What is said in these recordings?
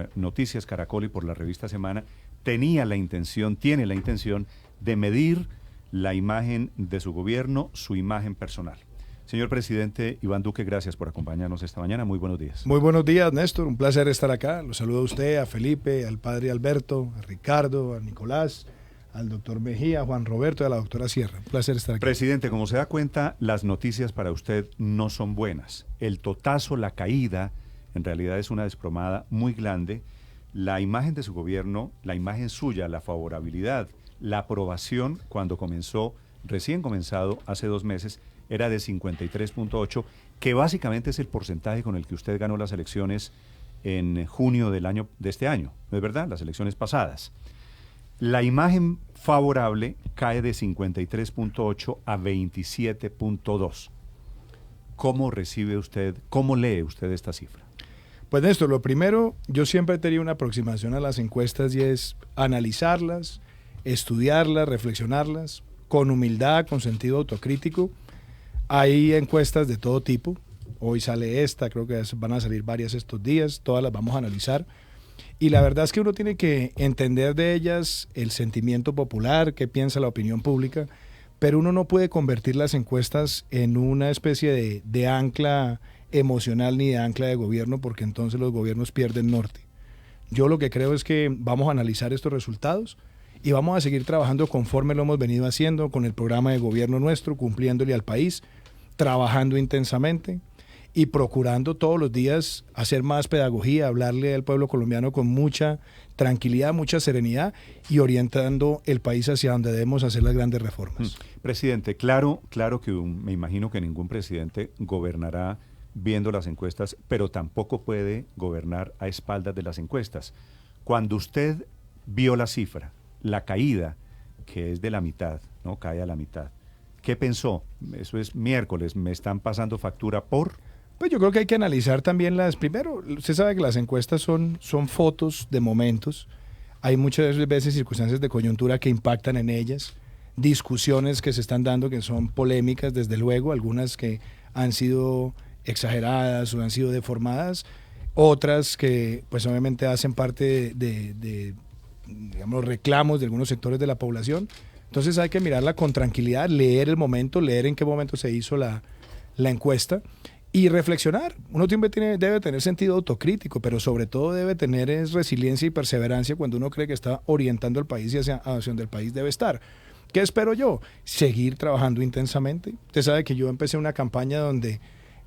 por Noticias Caracol y por la revista Semana, tiene la intención de medir la imagen de su gobierno, su imagen personal. Señor presidente Iván Duque, gracias por acompañarnos esta mañana. Muy buenos días. Muy buenos días, Néstor. Un placer estar acá. Los saludo a usted, a Felipe, al padre Alberto, a Ricardo, a Nicolás, al doctor Mejía, a Juan Roberto y a la doctora Sierra. Un placer estar aquí. Presidente, como se da cuenta, las noticias para usted no son buenas. El totazo, la caída, en realidad es una desplomada muy grande. La imagen de su gobierno, la imagen suya, la favorabilidad, la aprobación cuando comenzó, recién comenzado hace 2 meses, era de 53.8, que básicamente es el porcentaje con el que usted ganó las elecciones en junio de este año, ¿no es verdad? Las elecciones pasadas. La imagen favorable cae de 53.8 a 27.2. ¿Cómo recibe usted, cómo lee usted esta cifra? Pues Néstor, lo primero, yo siempre he tenido una aproximación a las encuestas y es analizarlas, estudiarlas, reflexionarlas, con humildad, con sentido autocrítico. Hay encuestas de todo tipo. Hoy sale esta, creo que van a salir varias estos días, todas las vamos a analizar. Y la verdad es que uno tiene que entender de ellas el sentimiento popular, qué piensa la opinión pública, pero uno no puede convertir las encuestas en una especie de ancla emocional ni de ancla de gobierno, porque entonces los gobiernos pierden norte. Yo lo que creo es que vamos a analizar estos resultados y vamos a seguir trabajando conforme lo hemos venido haciendo con el programa de gobierno nuestro, cumpliéndole al país, trabajando intensamente y procurando todos los días hacer más pedagogía, hablarle al pueblo colombiano con mucha tranquilidad, mucha serenidad y orientando el país hacia donde debemos hacer las grandes reformas. Presidente, claro que me imagino que ningún presidente gobernará viendo las encuestas, pero tampoco puede gobernar a espaldas de las encuestas. Cuando usted vio la cifra, la caída, que es de la mitad, ¿no? Cae a la mitad. ¿Qué pensó? Eso es miércoles, ¿me están pasando factura por...? Pues yo creo que hay que analizar también primero, usted sabe que las encuestas son fotos de momentos, hay muchas veces circunstancias de coyuntura que impactan en ellas, discusiones que se están dando que son polémicas, desde luego, algunas que han sido exageradas o han sido deformadas, otras que pues obviamente hacen parte de digamos, reclamos de algunos sectores de la población. Entonces hay que mirarla con tranquilidad, leer el momento, leer en qué momento se hizo la encuesta y reflexionar. Uno debe tener sentido autocrítico, pero sobre todo debe tener resiliencia y perseverancia cuando uno cree que está orientando al país y hacia donde el país debe estar. ¿Qué espero yo? Seguir trabajando intensamente. Usted sabe que yo empecé una campaña donde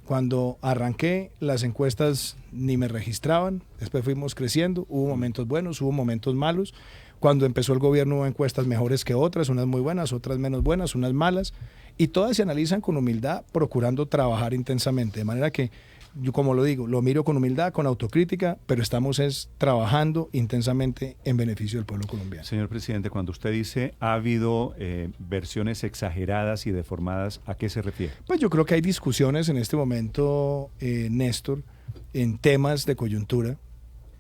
cuando arranqué las encuestas ni me registraban, después fuimos creciendo, hubo momentos buenos, hubo momentos malos. Cuando empezó el gobierno hubo encuestas mejores que otras, unas muy buenas, otras menos buenas, unas malas, y todas se analizan con humildad, procurando trabajar intensamente. De manera que, yo como lo digo, lo miro con humildad, con autocrítica, pero estamos trabajando intensamente en beneficio del pueblo colombiano. Señor presidente, cuando usted dice ha habido versiones exageradas y deformadas, ¿a qué se refiere? Pues yo creo que hay discusiones en este momento, Néstor, en temas de coyuntura,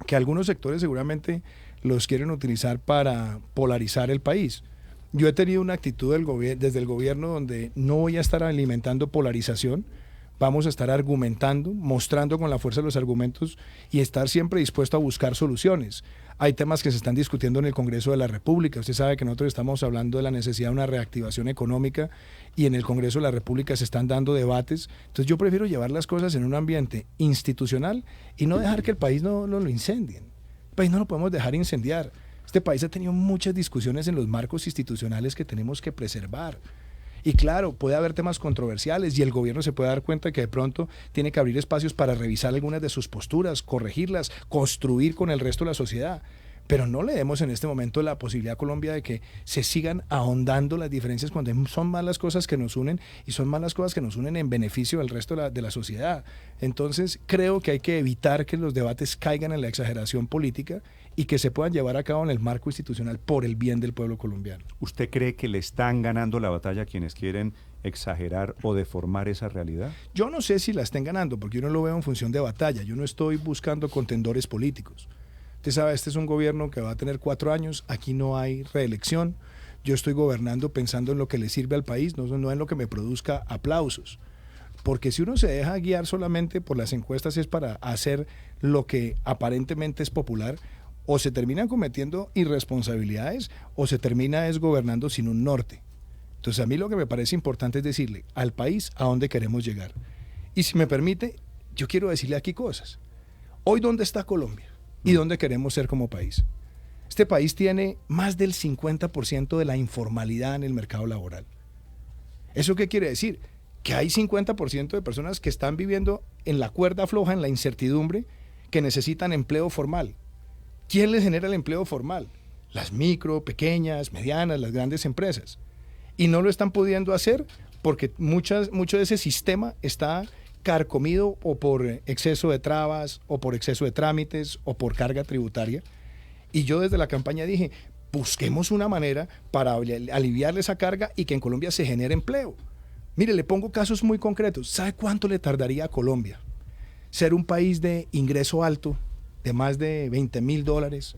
que algunos sectores seguramente los quieren utilizar para polarizar el país. Yo he tenido una actitud desde el gobierno donde no voy a estar alimentando polarización, vamos a estar argumentando, mostrando con la fuerza de los argumentos y estar siempre dispuesto a buscar soluciones. Hay temas que se están discutiendo en el Congreso de la República. Usted sabe que nosotros estamos hablando de la necesidad de una reactivación económica y en el Congreso de la República se están dando debates. Entonces yo prefiero llevar las cosas en un ambiente institucional y no dejar que el país no lo incendien. El país no lo podemos dejar incendiar. Este país ha tenido muchas discusiones en los marcos institucionales que tenemos que preservar. Y claro, puede haber temas controversiales y el gobierno se puede dar cuenta que de pronto tiene que abrir espacios para revisar algunas de sus posturas, corregirlas, construir con el resto de la sociedad. Pero no le demos en este momento la posibilidad a Colombia de que se sigan ahondando las diferencias cuando son más las cosas que nos unen y son más las cosas que nos unen en beneficio del resto de la sociedad. Entonces creo que hay que evitar que los debates caigan en la exageración política y que se puedan llevar a cabo en el marco institucional por el bien del pueblo colombiano. ¿Usted cree que le están ganando la batalla a quienes quieren exagerar o deformar esa realidad? Yo no sé si la estén ganando, porque yo no lo veo en función de batalla. Yo no estoy buscando contendores políticos. Usted sabe, este es un gobierno que va a tener 4 años, aquí no hay reelección. Yo estoy gobernando pensando en lo que le sirve al país, no en lo que me produzca aplausos. Porque si uno se deja guiar solamente por las encuestas es para hacer lo que aparentemente es popular, o se terminan cometiendo irresponsabilidades o se termina desgobernando sin un norte. Entonces a mí lo que me parece importante es decirle al país a dónde queremos llegar. Y si me permite, yo quiero decirle aquí cosas. Hoy, ¿dónde está Colombia? ¿Y dónde queremos ser como país? Este país tiene más del 50% de la informalidad en el mercado laboral. ¿Eso qué quiere decir? Que hay 50% de personas que están viviendo en la cuerda floja, en la incertidumbre, que necesitan empleo formal. ¿Quién les genera el empleo formal? Las micro, pequeñas, medianas, las grandes empresas. Y no lo están pudiendo hacer porque mucho de ese sistema está carcomido o por exceso de trabas, o por exceso de trámites, o por carga tributaria. Y yo desde la campaña dije, busquemos una manera para aliviarle esa carga y que en Colombia se genere empleo. Mire, le pongo casos muy concretos. ¿Sabe cuánto le tardaría a Colombia ser un país de ingreso alto, de más de $20,000?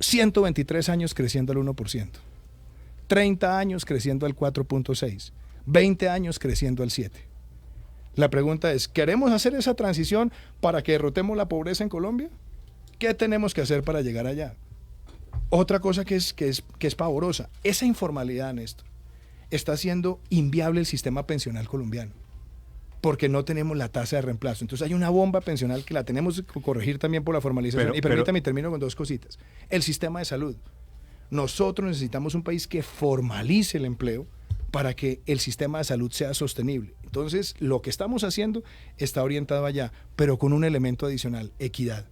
123 años creciendo al 1%, 30 años creciendo al 4.6%, 20 años creciendo al 7%. La pregunta es, ¿queremos hacer esa transición para que derrotemos la pobreza en Colombia? ¿Qué tenemos que hacer para llegar allá? Otra cosa que es pavorosa, esa informalidad, Néstor, está haciendo inviable el sistema pensional colombiano, porque no tenemos la tasa de reemplazo. Entonces hay una bomba pensional que la tenemos que corregir también por la formalización. Permítame, termino con dos cositas. El sistema de salud. Nosotros necesitamos un país que formalice el empleo para que el sistema de salud sea sostenible. Entonces, lo que estamos haciendo está orientado allá, pero con un elemento adicional, equidad.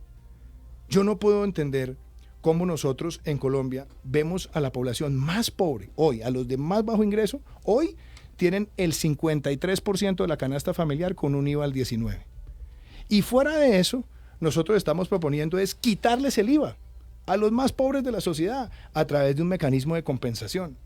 Yo no puedo entender cómo nosotros en Colombia vemos a la población más pobre hoy, a los de más bajo ingreso, hoy tienen el 53% de la canasta familiar con un IVA al 19%. Y fuera de eso, nosotros estamos proponiendo es quitarles el IVA a los más pobres de la sociedad a través de un mecanismo de compensación.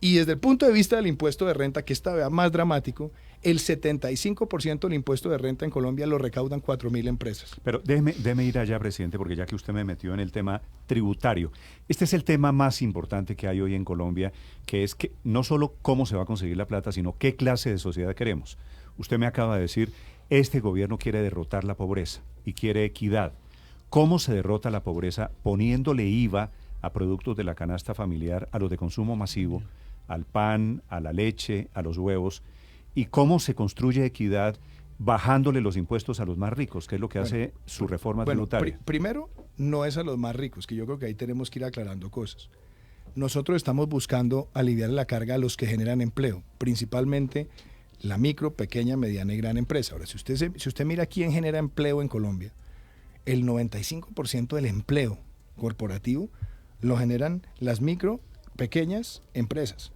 Y desde el punto de vista del impuesto de renta, que está más dramático, el 75% del impuesto de renta en Colombia lo recaudan 4.000 empresas. Pero déjeme ir allá, presidente, porque ya que usted me metió en el tema tributario, este es el tema más importante que hay hoy en Colombia, que es que no solo cómo se va a conseguir la plata, sino qué clase de sociedad queremos. Usted me acaba de decir, este gobierno quiere derrotar la pobreza y quiere equidad. ¿Cómo se derrota la pobreza? Poniéndole IVA a productos de la canasta familiar, a los de consumo masivo, al pan, a la leche, a los huevos. ¿Y cómo se construye equidad bajándole los impuestos a los más ricos, que es lo que hace su reforma tributaria? Primero, no es a los más ricos, que yo creo que ahí tenemos que ir aclarando cosas. Nosotros estamos buscando aliviar la carga a los que generan empleo, principalmente la micro, pequeña, mediana y gran empresa. Ahora, si usted mira quién genera empleo en Colombia, el 95% del empleo corporativo lo generan las micro, pequeñas empresas.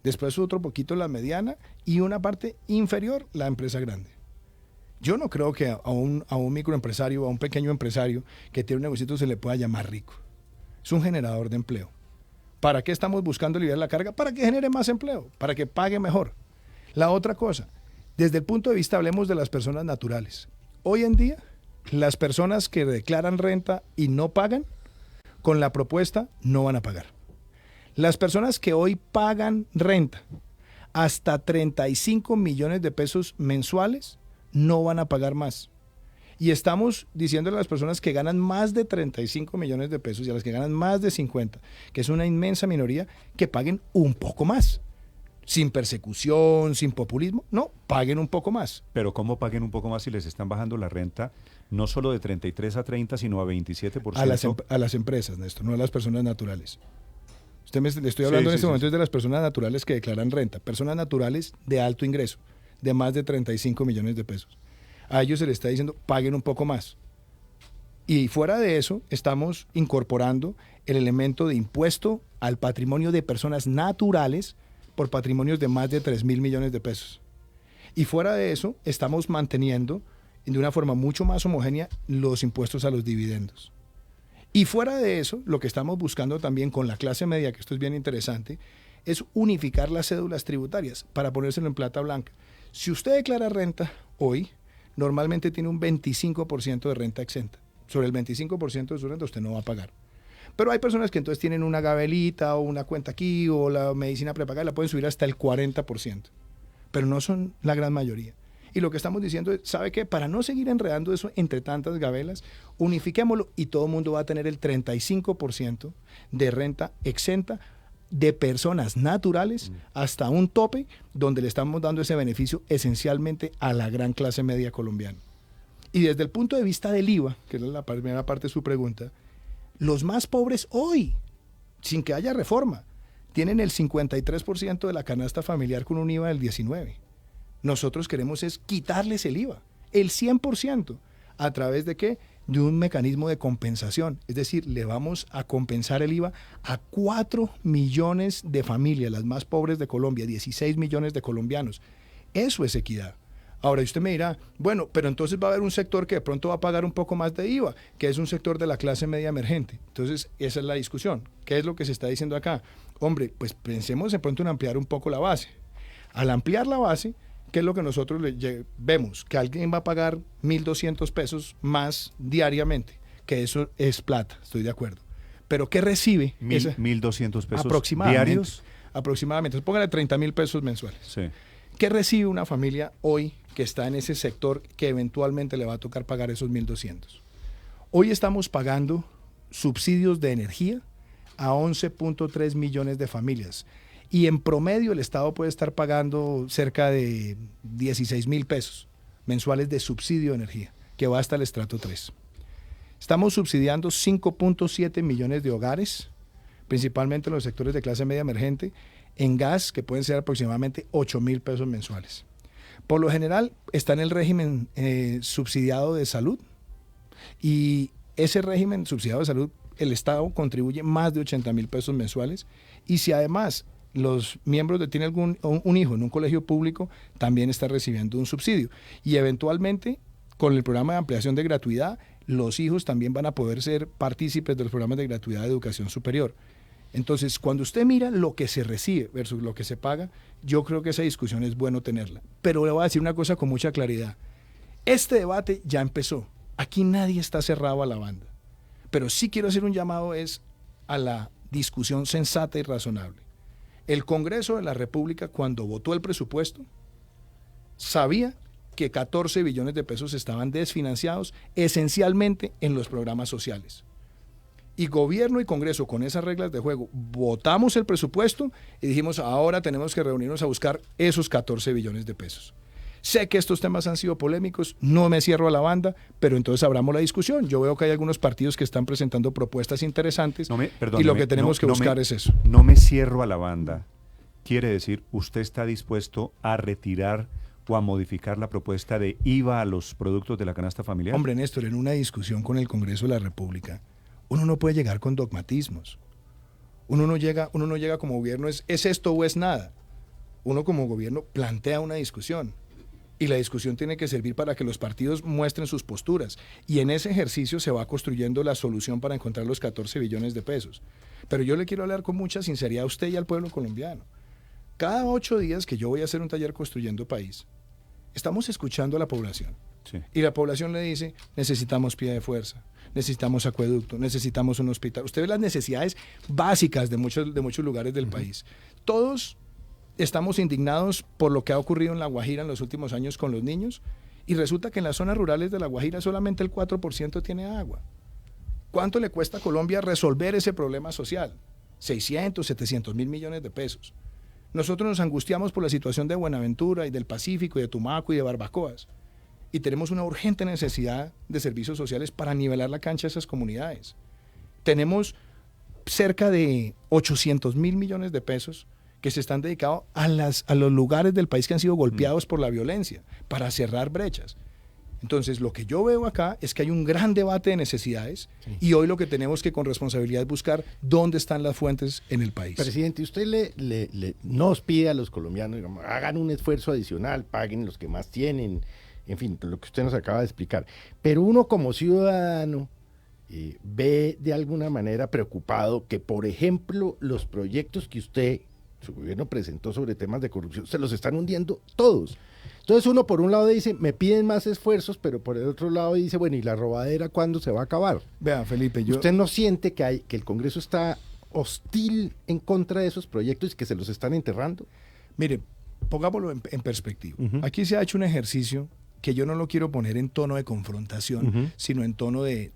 Después otro poquito la mediana y una parte inferior la empresa grande. Yo no creo que a un microempresario o a un pequeño empresario que tiene un negocio se le pueda llamar rico. Es un generador de empleo. ¿Para qué estamos buscando aliviar la carga? Para que genere más empleo, para que pague mejor. La otra cosa, desde el punto de vista, hablemos de las personas naturales. Hoy en día, las personas que declaran renta y no pagan, con la propuesta no van a pagar. Las personas que hoy pagan renta hasta 35 millones de pesos mensuales no van a pagar más. Y estamos diciéndole a las personas que ganan más de 35 millones de pesos y a las que ganan más de 50, que es una inmensa minoría, que paguen un poco más. Sin persecución, sin populismo, no, paguen un poco más. Pero ¿cómo paguen un poco más si les están bajando la renta no solo de 33 a 30, sino a 27%? A las empresas, Néstor, no a las personas naturales. Le estoy hablando en este momento de las personas naturales que declaran renta, personas naturales de alto ingreso, de más de 35 millones de pesos. A ellos se les está diciendo, paguen un poco más. Y fuera de eso, estamos incorporando el elemento de impuesto al patrimonio de personas naturales por patrimonios de más de 3.000 millones de pesos. Y fuera de eso, estamos manteniendo de una forma mucho más homogénea los impuestos a los dividendos. Y fuera de eso, lo que estamos buscando también con la clase media, que esto es bien interesante, es unificar las cédulas tributarias para ponérselo en plata blanca. Si usted declara renta hoy, normalmente tiene un 25% de renta exenta. Sobre el 25% de su renta usted no va a pagar. Pero hay personas que entonces tienen una gabelita o una cuenta aquí o la medicina prepagada, la pueden subir hasta el 40%. pero no son la gran mayoría. Y lo que estamos diciendo es, ¿sabe qué? Para no seguir enredando eso entre tantas gabelas, unifiquémoslo y todo el mundo va a tener el 35% de renta exenta de personas naturales hasta un tope donde le estamos dando ese beneficio esencialmente a la gran clase media colombiana. Y desde el punto de vista del IVA, que es la primera parte de su pregunta, los más pobres hoy, sin que haya reforma, tienen el 53% de la canasta familiar con un IVA del 19%. Nosotros queremos es quitarles el IVA, el 100%. ¿A través de qué? De un mecanismo de compensación. Es decir, le vamos a compensar el IVA a 4 millones de familias, las más pobres de Colombia, 16 millones de colombianos. Eso es equidad. Ahora, usted me dirá, bueno, pero entonces va a haber un sector que de pronto va a pagar un poco más de IVA, que es un sector de la clase media emergente. Entonces, esa es la discusión. ¿Qué es lo que se está diciendo acá? Hombre, pues pensemos de pronto en ampliar un poco la base. Al ampliar la base, ¿qué es lo que nosotros vemos? Que alguien va a pagar 1.200 pesos más diariamente, que eso es plata, estoy de acuerdo. Pero ¿qué recibe? 1.200 pesos aproximadamente, diarios. Aproximadamente, póngale 30.000 pesos mensuales. Sí. ¿Qué recibe una familia hoy que está en ese sector que eventualmente le va a tocar pagar esos 1.200? Hoy estamos pagando subsidios de energía a 11.3 millones de familias. Y en promedio el Estado puede estar pagando cerca de 16.000 pesos mensuales de subsidio de energía, que va hasta el estrato 3. Estamos subsidiando 5.7 millones de hogares, principalmente en los sectores de clase media emergente, en gas, que pueden ser aproximadamente 8.000 pesos mensuales. Por lo general está en el régimen subsidiado de salud, y ese régimen subsidiado de salud, el Estado contribuye más de 80.000 pesos mensuales, y si además los miembros tienen un hijo en un colegio público, también está recibiendo un subsidio. Y eventualmente, con el programa de ampliación de gratuidad, los hijos también van a poder ser partícipes de los programas de gratuidad de educación superior. Entonces, cuando usted mira lo que se recibe versus lo que se paga, yo creo que esa discusión es bueno tenerla. Pero le voy a decir una cosa con mucha claridad. Este debate ya empezó. Aquí nadie está cerrado a la banda. Pero sí quiero hacer un llamado a la discusión sensata y razonable. El Congreso de la República, cuando votó el presupuesto, sabía que 14 billones de pesos estaban desfinanciados esencialmente en los programas sociales. Y gobierno y Congreso, con esas reglas de juego, votamos el presupuesto y dijimos, ahora tenemos que reunirnos a buscar esos 14 billones de pesos. Sé que estos temas han sido polémicos, no me cierro a la banda, pero entonces abramos la discusión. Yo veo que hay algunos partidos que están presentando propuestas interesantes y lo que tenemos que buscar es eso. No me cierro a la banda. Quiere decir, ¿usted está dispuesto a retirar o a modificar la propuesta de IVA a los productos de la canasta familiar? Hombre, Néstor, en una discusión con el Congreso de la República, uno no puede llegar con dogmatismos. Uno no llega como gobierno, es esto o es nada. Uno como gobierno plantea una discusión. Y la discusión tiene que servir para que los partidos muestren sus posturas. Y en ese ejercicio se va construyendo la solución para encontrar los 14 billones de pesos. Pero yo le quiero hablar con mucha sinceridad a usted y al pueblo colombiano. Cada 8 días que yo voy a hacer un taller Construyendo País, estamos escuchando a la población. Sí. Y la población le dice, necesitamos pie de fuerza, necesitamos acueducto, necesitamos un hospital. Usted ve las necesidades básicas de muchos lugares del país. Todos estamos indignados por lo que ha ocurrido en La Guajira en los últimos años con los niños, y resulta que en las zonas rurales de La Guajira solamente el 4% tiene agua. ¿Cuánto le cuesta a Colombia resolver ese problema social? 600, 700 mil millones de pesos. Nosotros nos angustiamos por la situación de Buenaventura y del Pacífico y de Tumaco y de Barbacoas, y tenemos una urgente necesidad de servicios sociales para nivelar la cancha de esas comunidades. Tenemos cerca de 800 mil millones de pesos que se están dedicados a los lugares del país que han sido golpeados por la violencia, para cerrar brechas. Entonces, lo que yo veo acá es que hay un gran debate de necesidades, sí, y hoy lo que tenemos que con responsabilidad es buscar dónde están las fuentes en el país. Presidente, usted nos pide a los colombianos, digamos, hagan un esfuerzo adicional, paguen los que más tienen, en fin, lo que usted nos acaba de explicar. Pero uno como ciudadano ve de alguna manera preocupado que, por ejemplo, los proyectos que su gobierno presentó sobre temas de corrupción, se los están hundiendo todos. Entonces uno por un lado dice, me piden más esfuerzos, pero por el otro lado dice, bueno, ¿y la robadera cuándo se va a acabar? Vea, Felipe, ¿Usted no siente que el Congreso está hostil en contra de esos proyectos y que se los están enterrando? Mire, pongámoslo en perspectiva. Ujú. Aquí se ha hecho un ejercicio que yo no lo quiero poner en tono de confrontación, Ujú. sino en tono de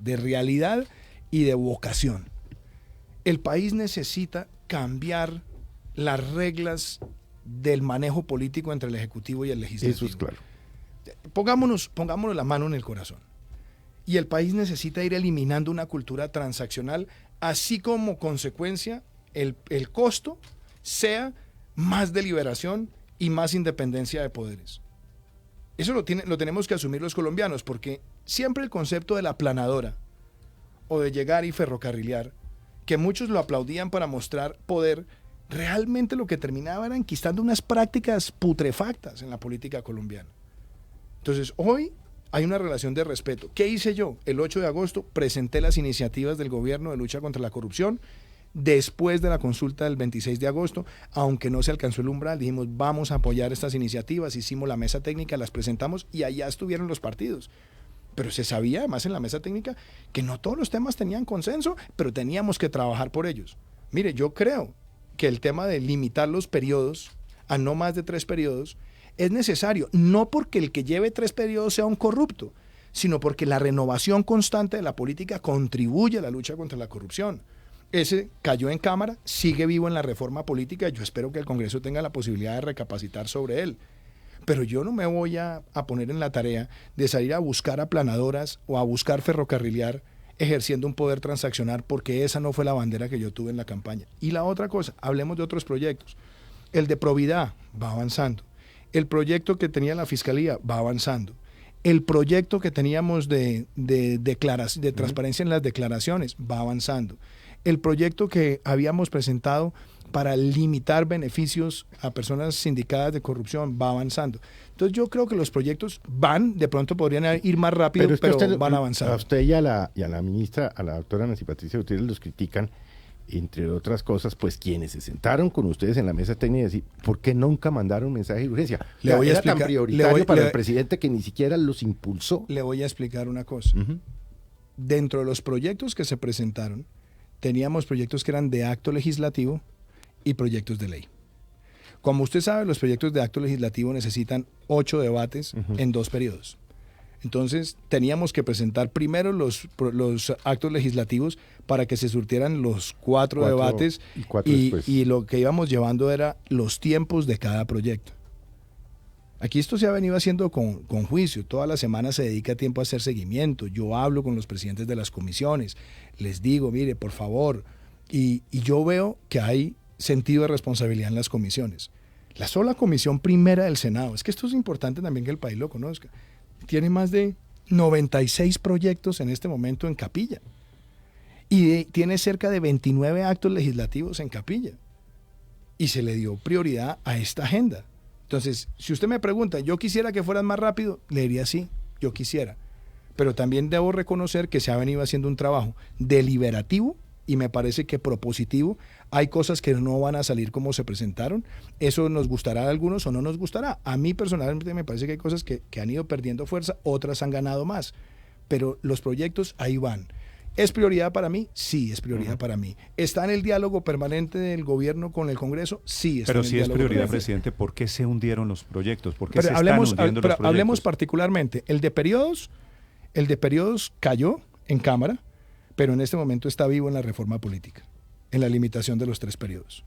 realidad y de vocación. El país necesita cambiar las reglas del manejo político entre el Ejecutivo y el Legislativo. Eso es claro. Pongámonos la mano en el corazón. Y el país necesita ir eliminando una cultura transaccional, así como consecuencia el costo sea más deliberación y más independencia de poderes. Eso lo tenemos que asumir los colombianos, porque siempre el concepto de la aplanadora o de llegar y ferrocarrilear, que muchos lo aplaudían para mostrar poder, realmente lo que terminaba era enquistando unas prácticas putrefactas en la política colombiana. Entonces, hoy hay una relación de respeto. ¿Qué hice yo? El 8 de agosto presenté las iniciativas del gobierno de lucha contra la corrupción. Después de la consulta del 26 de agosto, aunque no se alcanzó el umbral, dijimos vamos a apoyar estas iniciativas, hicimos la mesa técnica, las presentamos y allá estuvieron los partidos. Pero se sabía además en la mesa técnica que no todos los temas tenían consenso, pero teníamos que trabajar por ellos. Mire, yo creo que el tema de limitar los periodos a no más de 3 periodos es necesario, no porque el que lleve 3 periodos sea un corrupto, sino porque la renovación constante de la política contribuye a la lucha contra la corrupción. Ese cayó en Cámara, sigue vivo en la reforma política. Yo espero que el Congreso tenga la posibilidad de recapacitar sobre él. Pero yo no me voy a poner en la tarea de salir a buscar aplanadoras o a buscar ferrocarrilear ejerciendo un poder transaccional, porque esa no fue la bandera que yo tuve en la campaña. Y la otra cosa, hablemos de otros proyectos. El de probidad va avanzando. El proyecto que tenía la Fiscalía va avanzando. El proyecto que teníamos de transparencia en las declaraciones va avanzando. El proyecto que habíamos presentado para limitar beneficios a personas sindicadas de corrupción va avanzando. Entonces yo creo que los proyectos de pronto podrían ir más rápido, pero van avanzando. A usted y a la ministra, a la doctora Nancy Patricia Gutiérrez, los critican, entre otras cosas, pues quienes se sentaron con ustedes en la mesa técnica y decir, ¿por qué nunca mandaron un mensaje de urgencia? Le voy a era explicar, tan prioritario para el presidente que ni siquiera los impulsó. Le voy a explicar una cosa. Uh-huh. Dentro de los proyectos que se presentaron, teníamos proyectos que eran de acto legislativo y proyectos de ley. Como usted sabe, los proyectos de acto legislativo necesitan 8 debates en 2 periodos. Entonces, teníamos que presentar primero los actos legislativos para que se surtieran los 4 debates y lo que íbamos llevando era los tiempos de cada proyecto. Aquí esto se ha venido haciendo con juicio. Toda la semana se dedica tiempo a hacer seguimiento. Yo hablo con los presidentes de las comisiones. Les digo, mire, por favor. Y yo veo que hay sentido de responsabilidad en las comisiones. La sola comisión primera del Senado, es que esto es importante también que el país lo conozca, tiene más de 96 proyectos en este momento en capilla. Y tiene cerca de 29 actos legislativos en capilla. Y se le dio prioridad a esta agenda. Entonces, si usted me pregunta, ¿yo quisiera que fueran más rápido? Le diría sí, yo quisiera. Pero también debo reconocer que se ha venido haciendo un trabajo deliberativo y me parece que propositivo. Hay cosas que no van a salir como se presentaron. Eso nos gustará a algunos o no nos gustará. A mí personalmente me parece que hay cosas que han ido perdiendo fuerza, otras han ganado más. Pero los proyectos ahí van. ¿Es prioridad para mí? Sí, es prioridad para mí. ¿Está en el diálogo permanente del gobierno con el Congreso? Sí, está pero en el si diálogo es prioridad, permanente. Presidente, ¿por qué se hundieron los proyectos? ¿Por qué Pero se están hundiendo los proyectos? hablemos particularmente. El de periodos cayó en Cámara, pero en este momento está vivo en la reforma política, en la limitación de los 3 periodos.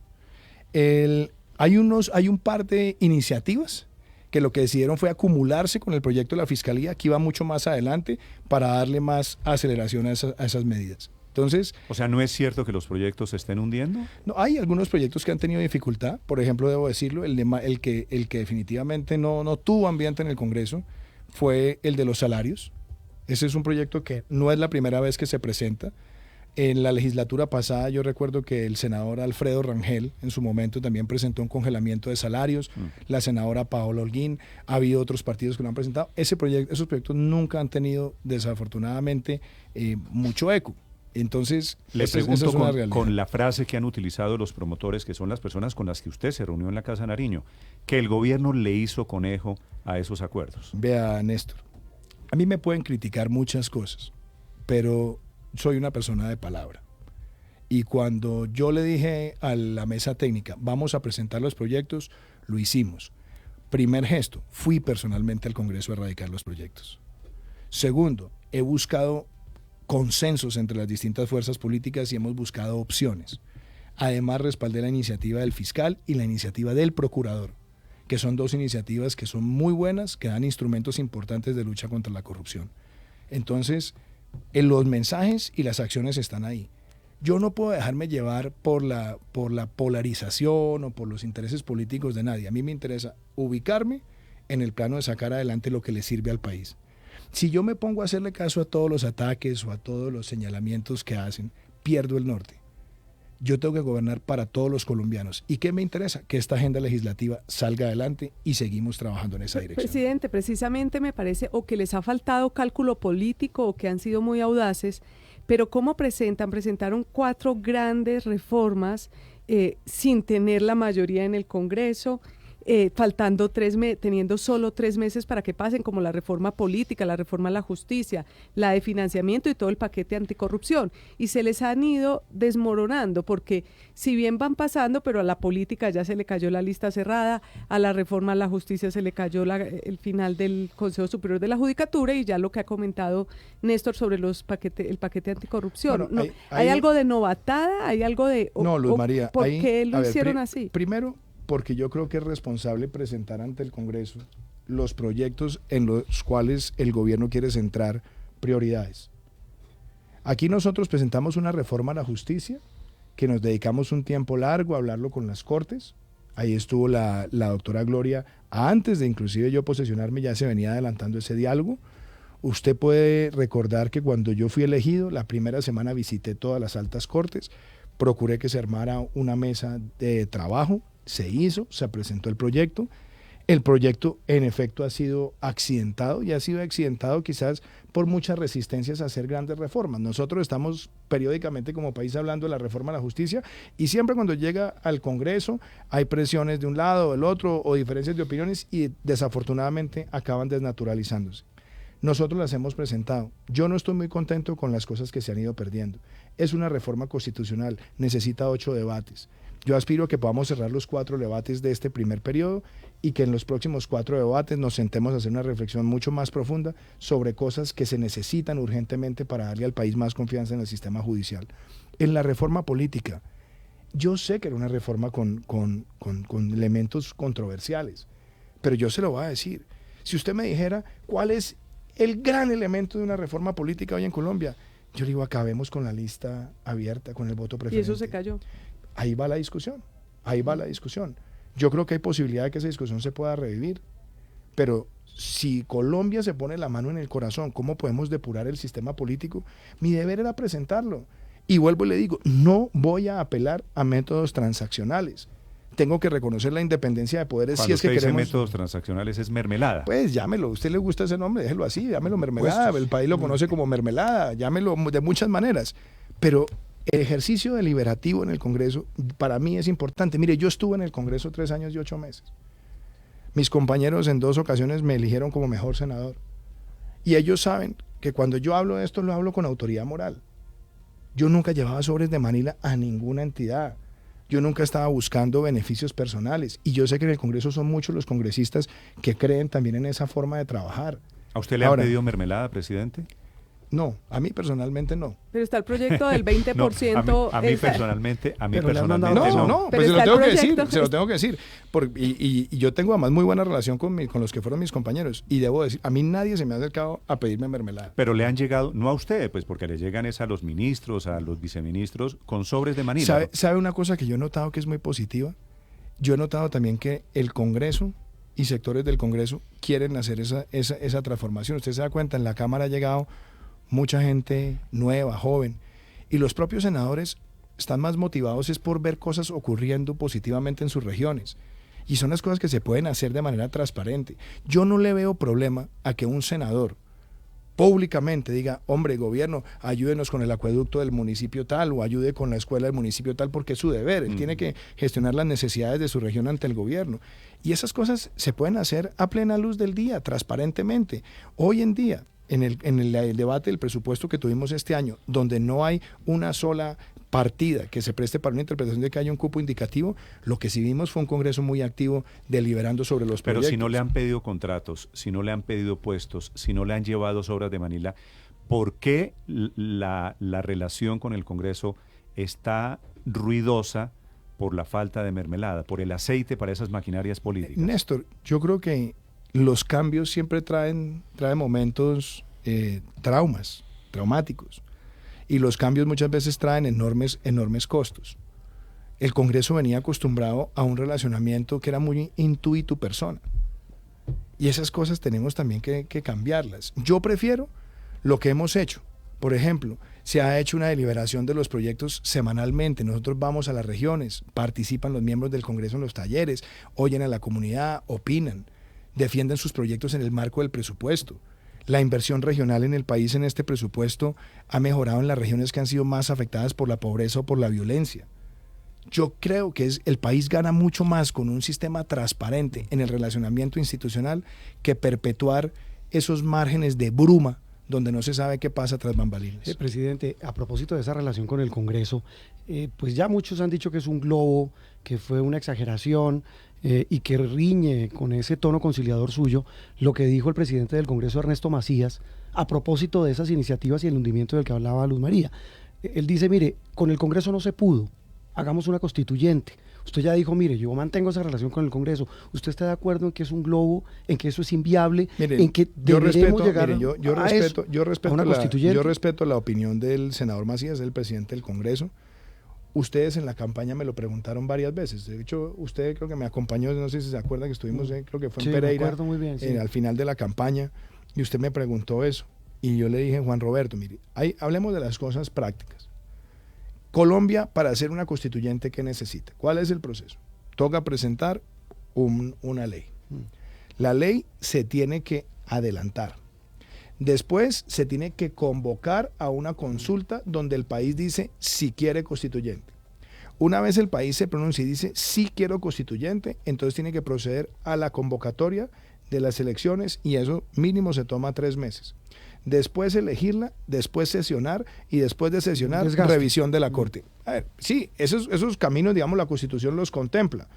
Hay un par de iniciativas que lo que decidieron fue acumularse con el proyecto de la Fiscalía, que iba mucho más adelante, para darle más aceleración a esas medidas. Entonces, o sea, ¿no es cierto que los proyectos se estén hundiendo? No, hay algunos proyectos que han tenido dificultad. Por ejemplo, debo decirlo, el que definitivamente no tuvo ambiente en el Congreso fue el de los salarios. Ese es un proyecto que no es la primera vez que se presenta. En la legislatura pasada yo recuerdo que el senador Alfredo Rangel en su momento también presentó un congelamiento de salarios, la senadora Paola Holguín, ha habido otros partidos que lo han presentado. Esos proyectos nunca han tenido desafortunadamente mucho eco. Entonces, le pregunto con la frase que han utilizado los promotores, que son las personas con las que usted se reunió en la Casa Nariño, que el gobierno le hizo conejo a esos acuerdos. Vea, Néstor, a mí me pueden criticar muchas cosas, pero soy una persona de palabra. Y cuando yo le dije a la mesa técnica, vamos a presentar los proyectos, Lo hicimos. Primer gesto, fui personalmente al Congreso a erradicar los proyectos. Segundo, he buscado consensos entre las distintas fuerzas políticas y hemos buscado opciones. Además, respaldé la iniciativa del fiscal y la iniciativa del procurador, que son dos iniciativas que son muy buenas, que dan instrumentos importantes de lucha contra la corrupción. Entonces, los mensajes y las acciones están ahí. Yo no puedo dejarme llevar por la polarización o por los intereses políticos de nadie. A mí me interesa ubicarme en el plano de sacar adelante lo que le sirve al país. Si yo me pongo a hacerle caso a todos los ataques o a todos los señalamientos que hacen, pierdo el norte. Yo tengo que gobernar para todos los colombianos. ¿Y qué me interesa? Que esta agenda legislativa salga adelante y seguimos trabajando en esa dirección. Presidente, precisamente me parece o que les ha faltado cálculo político o que han sido muy audaces, pero ¿cómo presentaron 4 grandes reformas sin tener la mayoría en el Congreso? Teniendo solo 3 meses para que pasen, como la reforma política, la reforma a la justicia, la de financiamiento y todo el paquete anticorrupción, y se les han ido desmoronando, porque si bien van pasando, pero a la política ya se le cayó la lista cerrada, a la reforma a la justicia se le cayó el final del Consejo Superior de la Judicatura, y ya lo que ha comentado Néstor sobre el paquete anticorrupción. Bueno, ¿hay algo de novatada? ¿Hay algo de...? No, Luz María. ¿Por qué lo hicieron así? Primero, porque yo creo que es responsable presentar ante el Congreso los proyectos en los cuales el gobierno quiere centrar prioridades. Aquí nosotros presentamos una reforma a la justicia, que nos dedicamos un tiempo largo a hablarlo con las Cortes. Ahí estuvo la doctora Gloria, antes de inclusive yo posesionarme, ya se venía adelantando ese diálogo. Usted puede recordar que cuando yo fui elegido, la primera semana visité todas las altas cortes, procuré que se armara una mesa de trabajo. Se hizo, se presentó el proyecto en efecto ha sido accidentado y ha sido accidentado quizás por muchas resistencias a hacer grandes reformas. Nosotros estamos periódicamente como país hablando de la reforma a la justicia y siempre cuando llega al Congreso hay presiones de un lado o del otro o diferencias de opiniones y desafortunadamente acaban desnaturalizándose. Nosotros las hemos presentado. Yo no estoy muy contento con las cosas que se han ido perdiendo. Es una reforma constitucional, necesita 8 debates. Yo aspiro a que podamos cerrar los 4 debates de este primer periodo y que en los próximos 4 debates nos sentemos a hacer una reflexión mucho más profunda sobre cosas que se necesitan urgentemente para darle al país más confianza en el sistema judicial. En la reforma política, yo sé que era una reforma con elementos controversiales, pero yo se lo voy a decir. Si usted me dijera cuál es el gran elemento de una reforma política hoy en Colombia, yo digo, acabemos con la lista abierta, con el voto preferente. Y eso se cayó. Ahí va la discusión. Yo creo que hay posibilidad de que esa discusión se pueda revivir, pero si Colombia se pone la mano en el corazón, ¿cómo podemos depurar el sistema político? Mi deber era presentarlo. Y vuelvo y le digo, no voy a apelar a métodos transaccionales. Tengo que reconocer la independencia de poderes. Cuando si es que usted queremos dice métodos transaccionales es mermelada. Pues llámelo, a usted le gusta ese nombre, déjelo así, llámelo mermelada, el país lo conoce como mermelada, llámelo de muchas maneras, pero el ejercicio deliberativo en el Congreso para mí es importante. Mire, yo estuve en el Congreso 3 años y 8 meses. Mis compañeros en 2 ocasiones me eligieron como mejor senador. Y ellos saben que cuando yo hablo de esto, lo hablo con autoridad moral. Yo nunca llevaba sobres de Manila a ninguna entidad. Yo nunca estaba buscando beneficios personales. Y yo sé que en el Congreso son muchos los congresistas que creen también en esa forma de trabajar. ¿A usted le han pedido mermelada, presidente? No, a mí personalmente no. Pero está el proyecto del 20%. No, a mí personalmente no. Pero Pues se lo tengo que decir. Y yo tengo además muy buena relación con los que fueron mis compañeros. Y debo decir, a mí nadie se me ha acercado a pedirme mermelada. Pero le han llegado, no a usted, pues porque le llegan es a los ministros, a los viceministros, con sobres de Manila. ¿Sabe una cosa que yo he notado que es muy positiva? Yo he notado también que el Congreso y sectores del Congreso quieren hacer esa transformación. Usted se da cuenta, en la Cámara ha llegado mucha gente nueva, joven, y los propios senadores están más motivados es por ver cosas ocurriendo positivamente en sus regiones, y son las cosas que se pueden hacer de manera transparente. Yo no le veo problema a que un senador públicamente diga, hombre, gobierno, ayúdenos con el acueducto del municipio tal, o ayude con la escuela del municipio tal, porque es su deber, él tiene que gestionar las necesidades de su región ante el gobierno, y esas cosas se pueden hacer a plena luz del día, transparentemente. Hoy en día, en el debate del presupuesto que tuvimos este año, donde no hay una sola partida que se preste para una interpretación de que haya un cupo indicativo. Lo que sí vimos fue un Congreso muy activo deliberando sobre los Pero proyectos. si no le han pedido contratos, si no le han pedido puestos, si no le han llevado obras de Manila, ¿por qué la relación con el Congreso está ruidosa por la falta de mermelada, por el aceite para esas maquinarias políticas? Néstor, yo creo que los cambios siempre traen momentos traumáticos. Y los cambios muchas veces traen enormes costos. El Congreso venía acostumbrado a un relacionamiento que era muy tú y tu persona. Y esas cosas tenemos también que cambiarlas. Yo prefiero lo que hemos hecho. Por ejemplo, se ha hecho una deliberación de los proyectos semanalmente. Nosotros vamos a las regiones, participan los miembros del Congreso en los talleres, oyen a la comunidad, opinan, defienden sus proyectos en el marco del presupuesto. La inversión regional en el país en este presupuesto ha mejorado en las regiones que han sido más afectadas por la pobreza o por la violencia. Yo creo que el país gana mucho más con un sistema transparente en el relacionamiento institucional que perpetuar esos márgenes de bruma donde no se sabe qué pasa tras bambalinas. Presidente, a propósito de esa relación con el Congreso, pues ya muchos han dicho que es un globo, que fue una exageración y que riñe con ese tono conciliador suyo lo que dijo el presidente del Congreso, Ernesto Macías, a propósito de esas iniciativas y el hundimiento del que hablaba Luz María. Él dice, mire, con el Congreso no se pudo, hagamos una constituyente. Usted ya dijo, mire, yo mantengo esa relación con el Congreso. ¿Usted está de acuerdo en que es un globo, en que eso es inviable, mire, en que deberemos llegar a una constituyente? Yo respeto la opinión del senador Macías, el presidente del Congreso. Ustedes en la campaña me lo preguntaron varias veces. De hecho, usted creo que me acompañó, no sé si se acuerda que estuvimos, creo que fue en Pereira, me acuerdo muy bien, sí. Al final de la campaña, y usted me preguntó eso. Y yo le dije, Juan Roberto, mire, hablemos de las cosas prácticas. Colombia, para hacer una constituyente, ¿qué necesita? ¿Cuál es el proceso? Toca presentar una ley. La ley se tiene que adelantar. Después se tiene que convocar a una consulta donde el país dice si quiere constituyente. Una vez el país se pronuncia y dice sí quiero constituyente, entonces tiene que proceder a la convocatoria de las elecciones y eso mínimo se toma 3 meses. Después elegirla, después sesionar y después de sesionar revisión de la Corte. A ver, sí, esos caminos, digamos, la Constitución los contempla.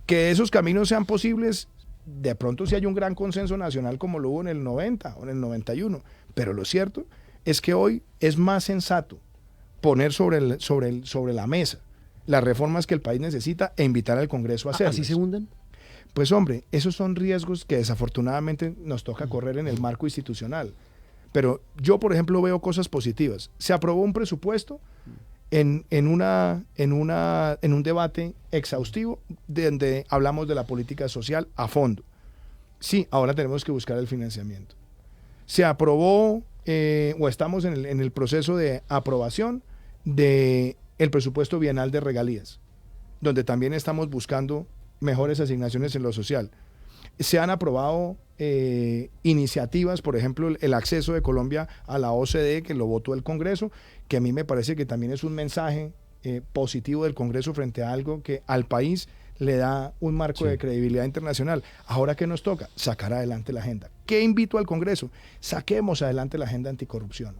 Que esos caminos sean posibles, de pronto si hay un gran consenso nacional como lo hubo en el 90 o en el 91, pero lo cierto es que hoy es más sensato poner sobre la mesa las reformas que el país necesita e invitar al Congreso a hacerlas. ¿Así se hunden? Pues hombre, esos son riesgos que desafortunadamente nos toca correr en el marco institucional. Pero yo, por ejemplo, veo cosas positivas. Se aprobó un presupuesto en un debate exhaustivo donde hablamos de la política social a fondo. Sí, ahora tenemos que buscar el financiamiento. Se aprobó o estamos en el proceso de aprobación del presupuesto bienal de regalías, donde también estamos buscando mejores asignaciones en lo social. Se han aprobado iniciativas, por ejemplo, el acceso de Colombia a la OCDE, que lo votó el Congreso, que a mí me parece que también es un mensaje positivo del Congreso frente a algo que al país le da un marco de credibilidad internacional. Ahora, ¿qué nos toca? Sacar adelante la agenda. ¿Qué invito al Congreso? Saquemos adelante la agenda anticorrupción.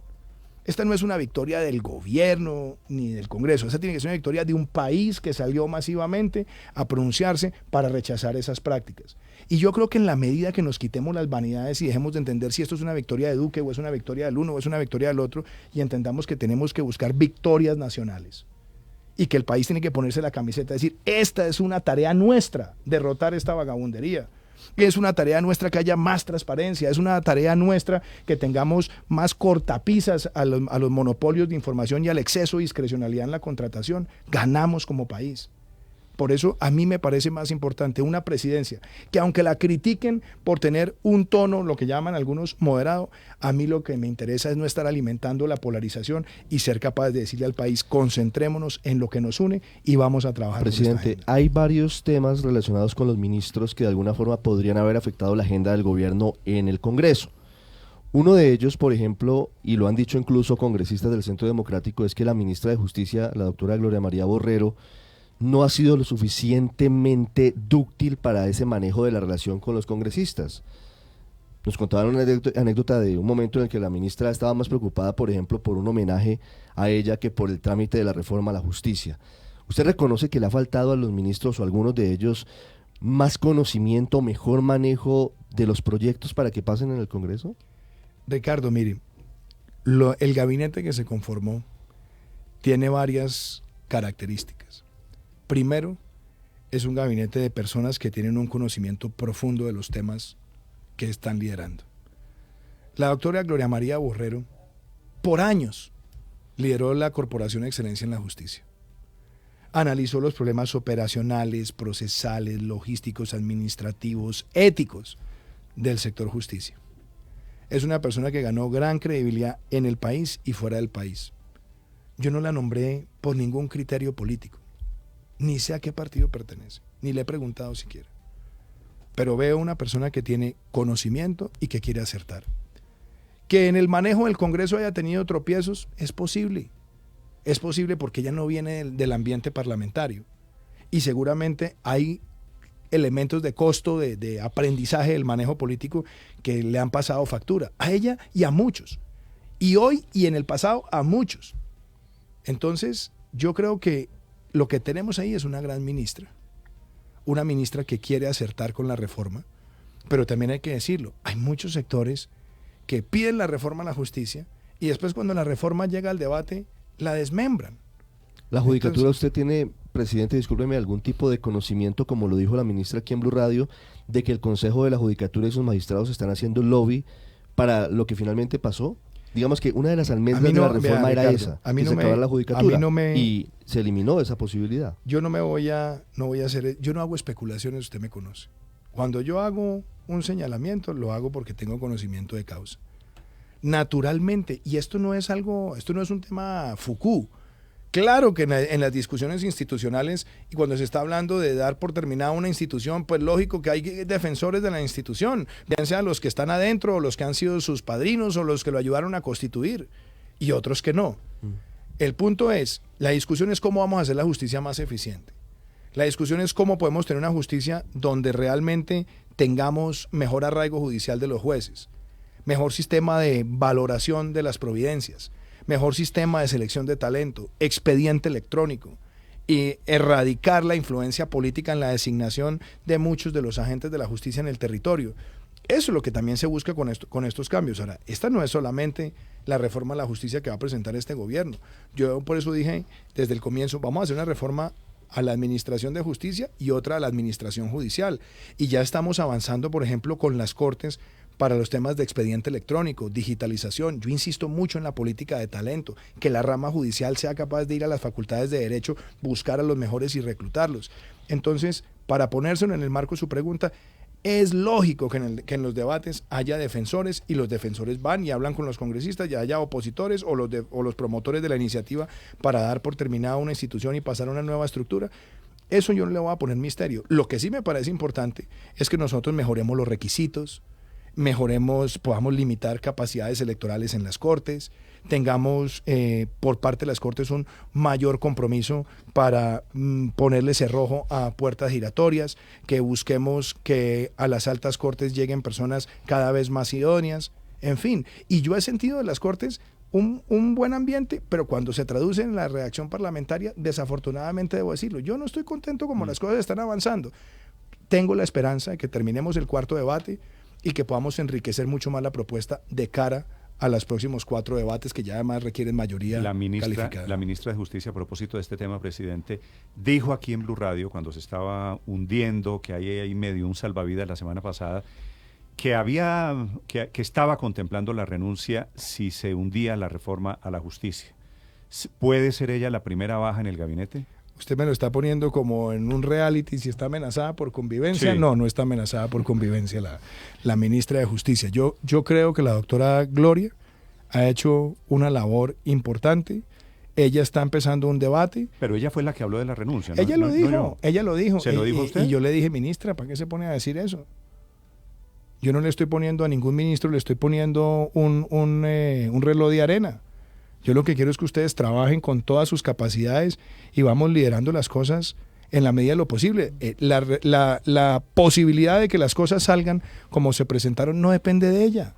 Esta no es una victoria del gobierno ni del Congreso, esta tiene que ser una victoria de un país que salió masivamente a pronunciarse para rechazar esas prácticas. Y yo creo que en la medida que nos quitemos las vanidades y dejemos de entender si esto es una victoria de Duque o es una victoria del uno o es una victoria del otro, y entendamos que tenemos que buscar victorias nacionales y que el país tiene que ponerse la camiseta y decir, esta es una tarea nuestra, derrotar esta vagabundería. Es una tarea nuestra que haya más transparencia, es una tarea nuestra que tengamos más cortapisas a los monopolios de información y al exceso de discrecionalidad en la contratación. Ganamos como país. Por eso a mí me parece más importante una presidencia que, aunque la critiquen por tener un tono, lo que llaman algunos moderado, a mí lo que me interesa es no estar alimentando la polarización y ser capaz de decirle al país, concentrémonos en lo que nos une y vamos a trabajar. Presidente, hay varios temas relacionados con los ministros que de alguna forma podrían haber afectado la agenda del gobierno en el Congreso. Uno de ellos, por ejemplo, y lo han dicho incluso congresistas del Centro Democrático, es que la ministra de Justicia, la doctora Gloria María Borrero, no ha sido lo suficientemente dúctil para ese manejo de la relación con los congresistas. Nos contaban una anécdota de un momento en el que la ministra estaba más preocupada, por ejemplo, por un homenaje a ella que por el trámite de la reforma a la justicia. ¿Usted reconoce que le ha faltado a los ministros o a algunos de ellos más conocimiento, mejor manejo de los proyectos para que pasen en el Congreso? Ricardo, mire, el gabinete que se conformó tiene varias características. Primero, es un gabinete de personas que tienen un conocimiento profundo de los temas que están liderando. La doctora Gloria María Borrero, por años, lideró la Corporación de Excelencia en la Justicia. Analizó los problemas operacionales, procesales, logísticos, administrativos, éticos del sector justicia. Es una persona que ganó gran credibilidad en el país y fuera del país. Yo no la nombré por ningún criterio político, ni sé a qué partido pertenece, ni le he preguntado siquiera. Pero veo una persona que tiene conocimiento y que quiere acertar. Que en el manejo del Congreso haya tenido tropiezos, es posible. Es posible porque ella no viene del ambiente parlamentario. Y seguramente hay elementos de costo, de aprendizaje del manejo político que le han pasado factura. A ella y a muchos. Y hoy y en el pasado a muchos. Entonces, yo creo que lo que tenemos ahí es una gran ministra. Una ministra que quiere acertar con la reforma. Pero también hay que decirlo, hay muchos sectores que piden la reforma a la justicia y después cuando la reforma llega al debate, la desmembran. La judicatura, usted tiene, presidente, discúlpeme, algún tipo de conocimiento, como lo dijo la ministra aquí en Blue Radio, de que el Consejo de la Judicatura y sus magistrados están haciendo lobby para lo que finalmente pasó. Digamos que una de las almendras de la reforma era esa, que se acabara la judicatura, y se eliminó esa posibilidad. Yo no voy a hacer, yo no hago especulaciones, usted me conoce. Cuando yo hago un señalamiento, lo hago porque tengo conocimiento de causa. Naturalmente, y esto no es un tema Foucault. Claro que en las discusiones institucionales y cuando se está hablando de dar por terminada una institución, pues lógico que hay defensores de la institución, bien sean los que están adentro o los que han sido sus padrinos o los que lo ayudaron a constituir y otros que no. El punto es, la discusión es cómo vamos a hacer la justicia más eficiente. La discusión es cómo podemos tener una justicia donde realmente tengamos mejor arraigo judicial de los jueces, mejor sistema de valoración de las providencias, mejor sistema de selección de talento, expediente electrónico y erradicar la influencia política en la designación de muchos de los agentes de la justicia en el territorio. Eso es lo que también se busca con estos cambios. Ahora, esta no es solamente la reforma a la justicia que va a presentar este gobierno. Yo por eso dije desde el comienzo, vamos a hacer una reforma a la administración de justicia y otra a la administración judicial. Y ya estamos avanzando, por ejemplo, con las cortes para los temas de expediente electrónico, digitalización. Yo insisto mucho en la política de talento, que la rama judicial sea capaz de ir a las facultades de derecho, buscar a los mejores y reclutarlos. Entonces, para ponérselo en el marco de su pregunta, es lógico que en los debates haya defensores y los defensores van y hablan con los congresistas, ya haya opositores o los promotores de la iniciativa para dar por terminada una institución y pasar a una nueva estructura. Eso yo no le voy a poner misterio. Lo que sí me parece importante es que nosotros mejoremos los requisitos, podamos limitar capacidades electorales en las cortes, tengamos por parte de las cortes un mayor compromiso para ponerle cerrojo a puertas giratorias, que busquemos que a las altas cortes lleguen personas cada vez más idóneas, en fin. Y yo he sentido de las cortes un buen ambiente, pero cuando se traduce en la reacción parlamentaria, desafortunadamente debo decirlo, yo no estoy contento como las cosas están avanzando. Tengo la esperanza de que terminemos el cuarto debate y que podamos enriquecer mucho más la propuesta de cara a los próximos 4 debates que ya además requieren mayoría calificada. La ministra de Justicia, a propósito de este tema, presidente, dijo aquí en Blue Radio, cuando se estaba hundiendo, que hay ahí medio un salvavidas la semana pasada, que estaba contemplando la renuncia si se hundía la reforma a la justicia. ¿Puede ser ella la primera baja en el gabinete? Usted me lo está poniendo como en un reality, si está amenazada por convivencia. Sí. No está amenazada por convivencia la ministra de Justicia. Yo creo que la doctora Gloria ha hecho una labor importante. Ella está empezando un debate. Pero ella fue la que habló de la renuncia, ¿no? Ella lo dijo. ¿Se lo dijo usted? Y yo le dije, ministra, ¿para qué se pone a decir eso? Yo no le estoy poniendo a ningún ministro, le estoy poniendo un reloj de arena. Yo lo que quiero es que ustedes trabajen con todas sus capacidades y vamos liderando las cosas en la medida de lo posible. La posibilidad de que las cosas salgan como se presentaron no depende de ella.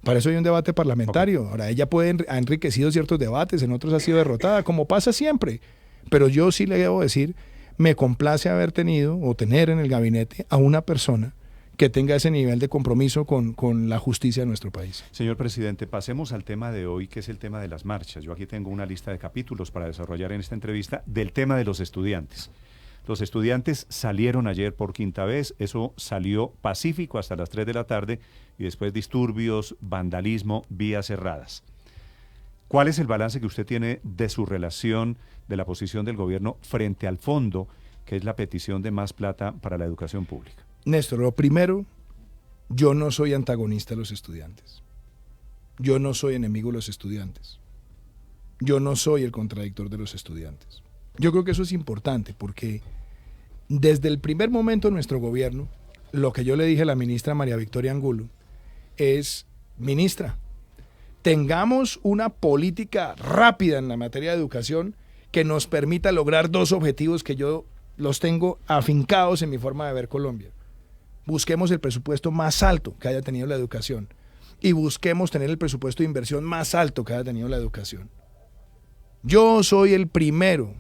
Para eso hay un debate parlamentario. Ahora, ella ha enriquecido ciertos debates, en otros ha sido derrotada, como pasa siempre. Pero yo sí le debo decir, me complace haber tenido o tener en el gabinete a una persona que tenga ese nivel de compromiso con la justicia de nuestro país. Señor presidente, pasemos al tema de hoy, que es el tema de las marchas. Yo aquí tengo una lista de capítulos para desarrollar en esta entrevista del tema de los estudiantes. Los estudiantes salieron ayer por quinta vez, eso salió pacífico hasta las 3 de la tarde y después disturbios, vandalismo, vías cerradas. ¿Cuál es el balance que usted tiene de su relación, de la posición del gobierno frente al fondo, que es la petición de más plata para la educación pública? Néstor, lo primero, yo no soy antagonista de los estudiantes. Yo no soy enemigo de los estudiantes. Yo no soy el contradictor de los estudiantes. Yo creo que eso es importante porque desde el primer momento de nuestro gobierno, lo que yo le dije a la ministra María Victoria Angulo es, ministra, tengamos una política rápida en la materia de educación que nos permita lograr dos objetivos que yo los tengo afincados en mi forma de ver Colombia. Busquemos el presupuesto más alto que haya tenido la educación y busquemos tener el presupuesto de inversión más alto que haya tenido la educación. Yo soy el primero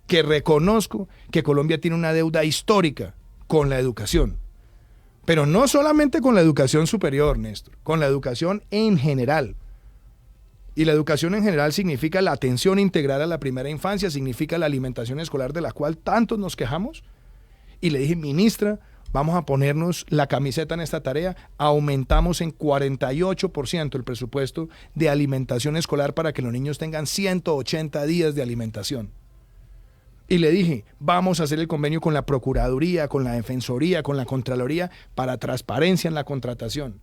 que reconozco que Colombia tiene una deuda histórica con la educación, pero no solamente con la educación superior, Néstor, con la educación en general. Y la educación en general significa la atención integral a la primera infancia, significa la alimentación escolar de la cual tantos nos quejamos. Y le dije, ministra, vamos a ponernos la camiseta en esta tarea, aumentamos en 48% el presupuesto de alimentación escolar para que los niños tengan 180 días de alimentación. Y le dije, vamos a hacer el convenio con la Procuraduría, con la Defensoría, con la Contraloría para transparencia en la contratación.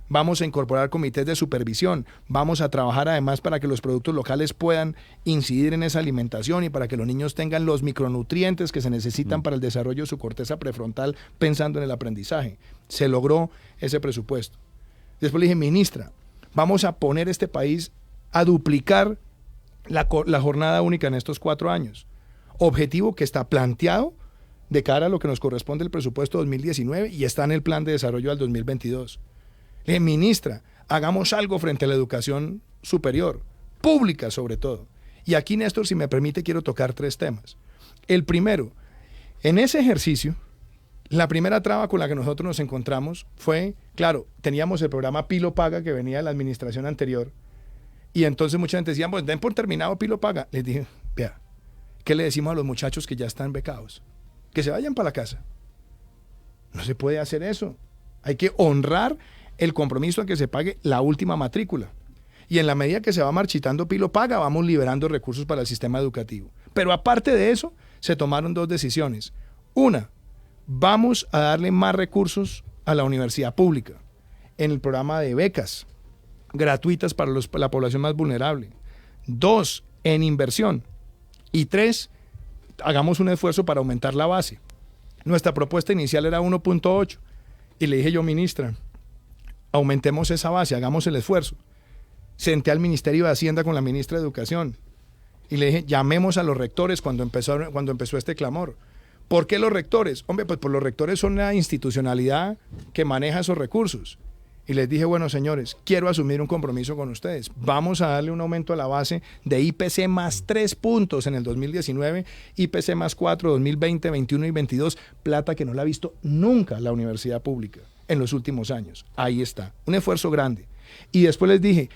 Vamos a incorporar comités de supervisión, vamos a trabajar además para que los productos locales puedan incidir en esa alimentación y para que los niños tengan los micronutrientes que se necesitan para el desarrollo de su corteza prefrontal pensando en el aprendizaje. Se logró ese presupuesto. Después le dije, ministra, vamos a poner este país a duplicar la jornada única en estos 4 años. Objetivo que está planteado de cara a lo que nos corresponde el presupuesto 2019 y está en el plan de desarrollo al 2022. Le dije, ministra, hagamos algo frente a la educación superior, pública sobre todo. Y aquí, Néstor, si me permite, quiero tocar 3 temas. El primero, en ese ejercicio, la primera traba con la que nosotros nos encontramos fue, claro, teníamos el programa Pilo Paga que venía de la administración anterior y entonces mucha gente decía, pues den por terminado Pilo Paga. Les dije, vea, ¿qué le decimos a los muchachos que ya están becados? Que se vayan para la casa. No se puede hacer eso. Hay que honrar el compromiso a que se pague la última matrícula. Y en la medida que se va marchitando Pilo Paga, vamos liberando recursos para el sistema educativo. Pero aparte de eso, se tomaron 2 decisiones. Una, vamos a darle más recursos a la universidad pública en el programa de becas gratuitas para la población más vulnerable. 2, en inversión. Y 3, hagamos un esfuerzo para aumentar la base. Nuestra propuesta inicial era 1.8 y le dije yo, ministra, aumentemos esa base, hagamos el esfuerzo. Senté al Ministerio de Hacienda con la ministra de Educación y le dije, llamemos a los rectores cuando empezó este clamor. ¿Por qué los rectores? Hombre, pues los rectores son la institucionalidad que maneja esos recursos. Y les dije, bueno, señores, quiero asumir un compromiso con ustedes. Vamos a darle un aumento a la base de IPC más 3 puntos en el 2019, IPC más 4, 2020, 21 y 22, plata que no la ha visto nunca la universidad pública en los últimos años. Ahí está, un esfuerzo grande. Y después les dije,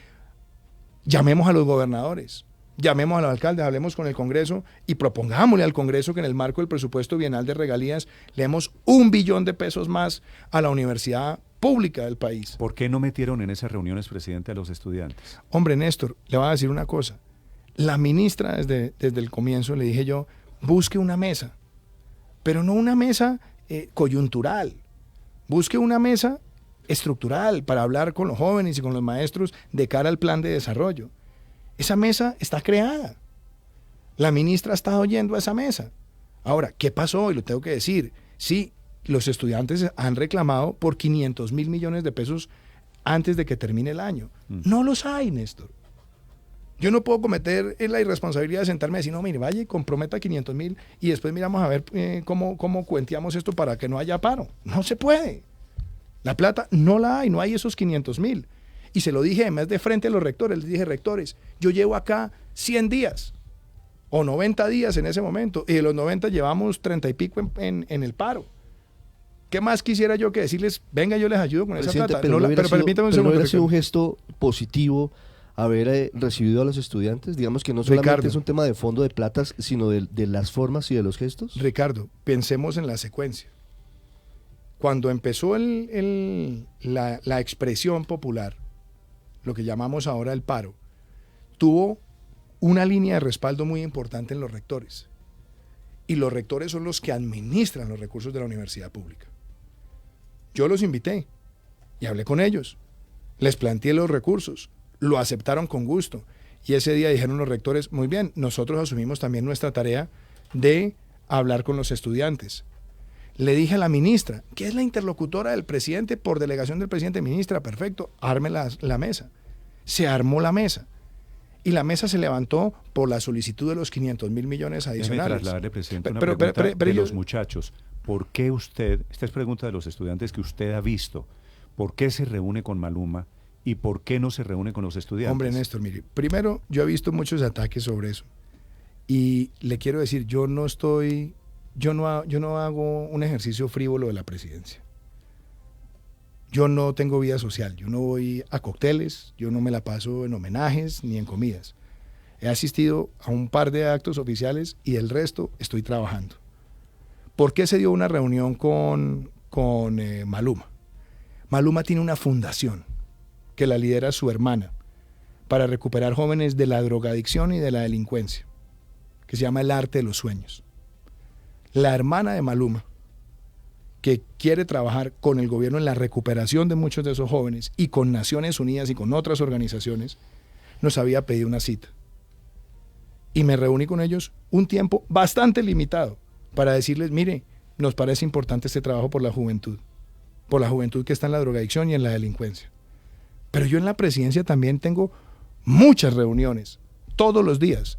llamemos a los gobernadores, llamemos a los alcaldes, hablemos con el Congreso y propongámosle al Congreso que en el marco del presupuesto bienal de regalías le demos $1 billón más a la universidad pública del país. ¿Por qué no metieron en esas reuniones, presidente, a los estudiantes? Hombre, Néstor, le voy a decir una cosa. La ministra, desde el comienzo, le dije yo, busque una mesa, pero no una mesa coyuntural. Busque una mesa estructural para hablar con los jóvenes y con los maestros de cara al plan de desarrollo. Esa mesa está creada. La ministra ha estado yendo a esa mesa. Ahora, ¿qué pasó? Y lo tengo que decir. Sí, los estudiantes han reclamado por 500.000 millones de pesos antes de que termine el año. No los hay, Néstor. Yo no puedo cometer la irresponsabilidad de sentarme y decir, no, mire, vaya y comprometa 500.000 y después miramos a ver cómo cuenteamos esto para que no haya paro. No se puede. La plata no la hay, no hay esos 500.000. Y se lo dije además de frente a los rectores, les dije, rectores, yo llevo acá 100 días o 90 días en ese momento y de los 90 llevamos 30 y pico en el paro. ¿Qué más quisiera yo que decirles, venga, yo les ayudo con esa plata? Pero No, pero permítame un segundo. ¿no hubiera sido un gesto positivo haber recibido a los estudiantes? Digamos que no solamente Ricardo, es un tema de fondo de platas, sino de las formas y de los gestos. Ricardo, pensemos en la secuencia. Cuando empezó la expresión popular, lo que llamamos ahora el paro, tuvo una línea de respaldo muy importante en los rectores. Y los rectores son los que administran los recursos de la universidad pública. Yo los invité y hablé con ellos. Les planteé los recursos. Lo aceptaron con gusto. Y ese día dijeron los rectores, muy bien, nosotros asumimos también nuestra tarea de hablar con los estudiantes. Le dije a la ministra, que es la interlocutora del presidente por delegación del presidente, ministra, perfecto, arme la mesa. Se armó la mesa. Y la mesa se levantó por la solicitud de los 500.000 millones adicionales. Déjeme trasladarle, presidente, una pregunta de los muchachos. ¿Por qué usted, esta es pregunta de los estudiantes que usted ha visto, por qué se reúne con Maluma y por qué no se reúne con los estudiantes? Hombre, Néstor, mire, primero, yo he visto muchos ataques sobre eso. Y le quiero decir, yo no hago un ejercicio frívolo de la presidencia. Yo no tengo vida social, yo no voy a cócteles, yo no me la paso en homenajes ni en comidas. He asistido a un par de actos oficiales y el resto estoy trabajando. ¿Por qué se dio una reunión con Maluma? Maluma tiene una fundación que la lidera su hermana para recuperar jóvenes de la drogadicción y de la delincuencia, que se llama El Arte de los Sueños. La hermana de Maluma, que quiere trabajar con el gobierno en la recuperación de muchos de esos jóvenes y con Naciones Unidas y con otras organizaciones, nos había pedido una cita. Y me reuní con ellos un tiempo bastante limitado para decirles, mire, nos parece importante este trabajo por la juventud que está en la drogadicción y en la delincuencia. Pero yo en la presidencia también tengo muchas reuniones, todos los días,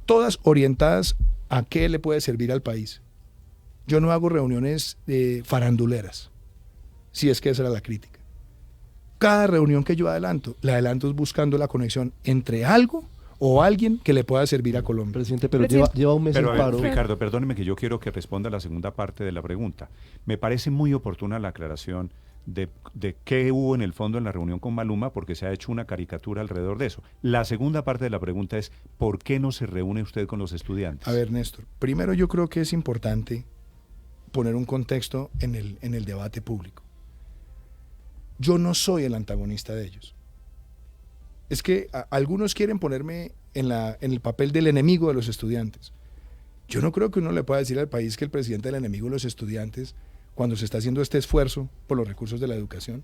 todas orientadas a qué le puede servir al país. Yo no hago reuniones faranduleras, si es que esa era la crítica. Cada reunión que yo adelanto, la adelanto buscando la conexión entre algo o alguien que le pueda servir a Colombia. Presidente, pero lleva un mes en paro. Ricardo, perdóneme que yo quiero que responda a la segunda parte de la pregunta. Me parece muy oportuna la aclaración de qué hubo en el fondo en la reunión con Maluma, porque se ha hecho una caricatura alrededor de eso. La segunda parte de la pregunta es, ¿por qué no se reúne usted con los estudiantes? A ver, Néstor, primero yo creo que es importante poner un contexto en el debate público. Yo no soy el antagonista de ellos. Es que algunos quieren ponerme en el papel del enemigo de los estudiantes. Yo no creo que uno le pueda decir al país que el presidente es el enemigo de los estudiantes cuando se está haciendo este esfuerzo por los recursos de la educación.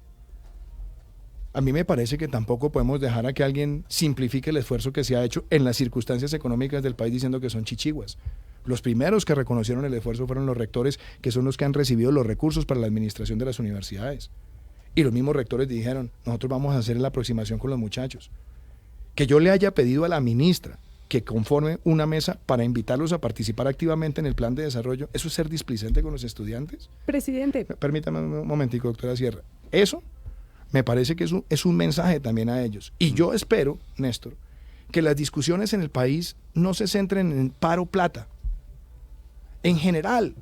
A mí me parece que tampoco podemos dejar a que alguien simplifique el esfuerzo que se ha hecho en las circunstancias económicas del país diciendo que son chichiguas. Los primeros que reconocieron el esfuerzo fueron los rectores, que son los que han recibido los recursos para la administración de las universidades. Y los mismos rectores dijeron, nosotros vamos a hacer la aproximación con los muchachos. Que yo le haya pedido a la ministra que conforme una mesa para invitarlos a participar activamente en el plan de desarrollo, ¿eso es ser displicente con los estudiantes? Presidente. Permítame un momentico, doctora Sierra. Eso me parece que es un mensaje también a ellos. Y yo espero, Néstor, que las discusiones en el país no se centren en paro plata. En general.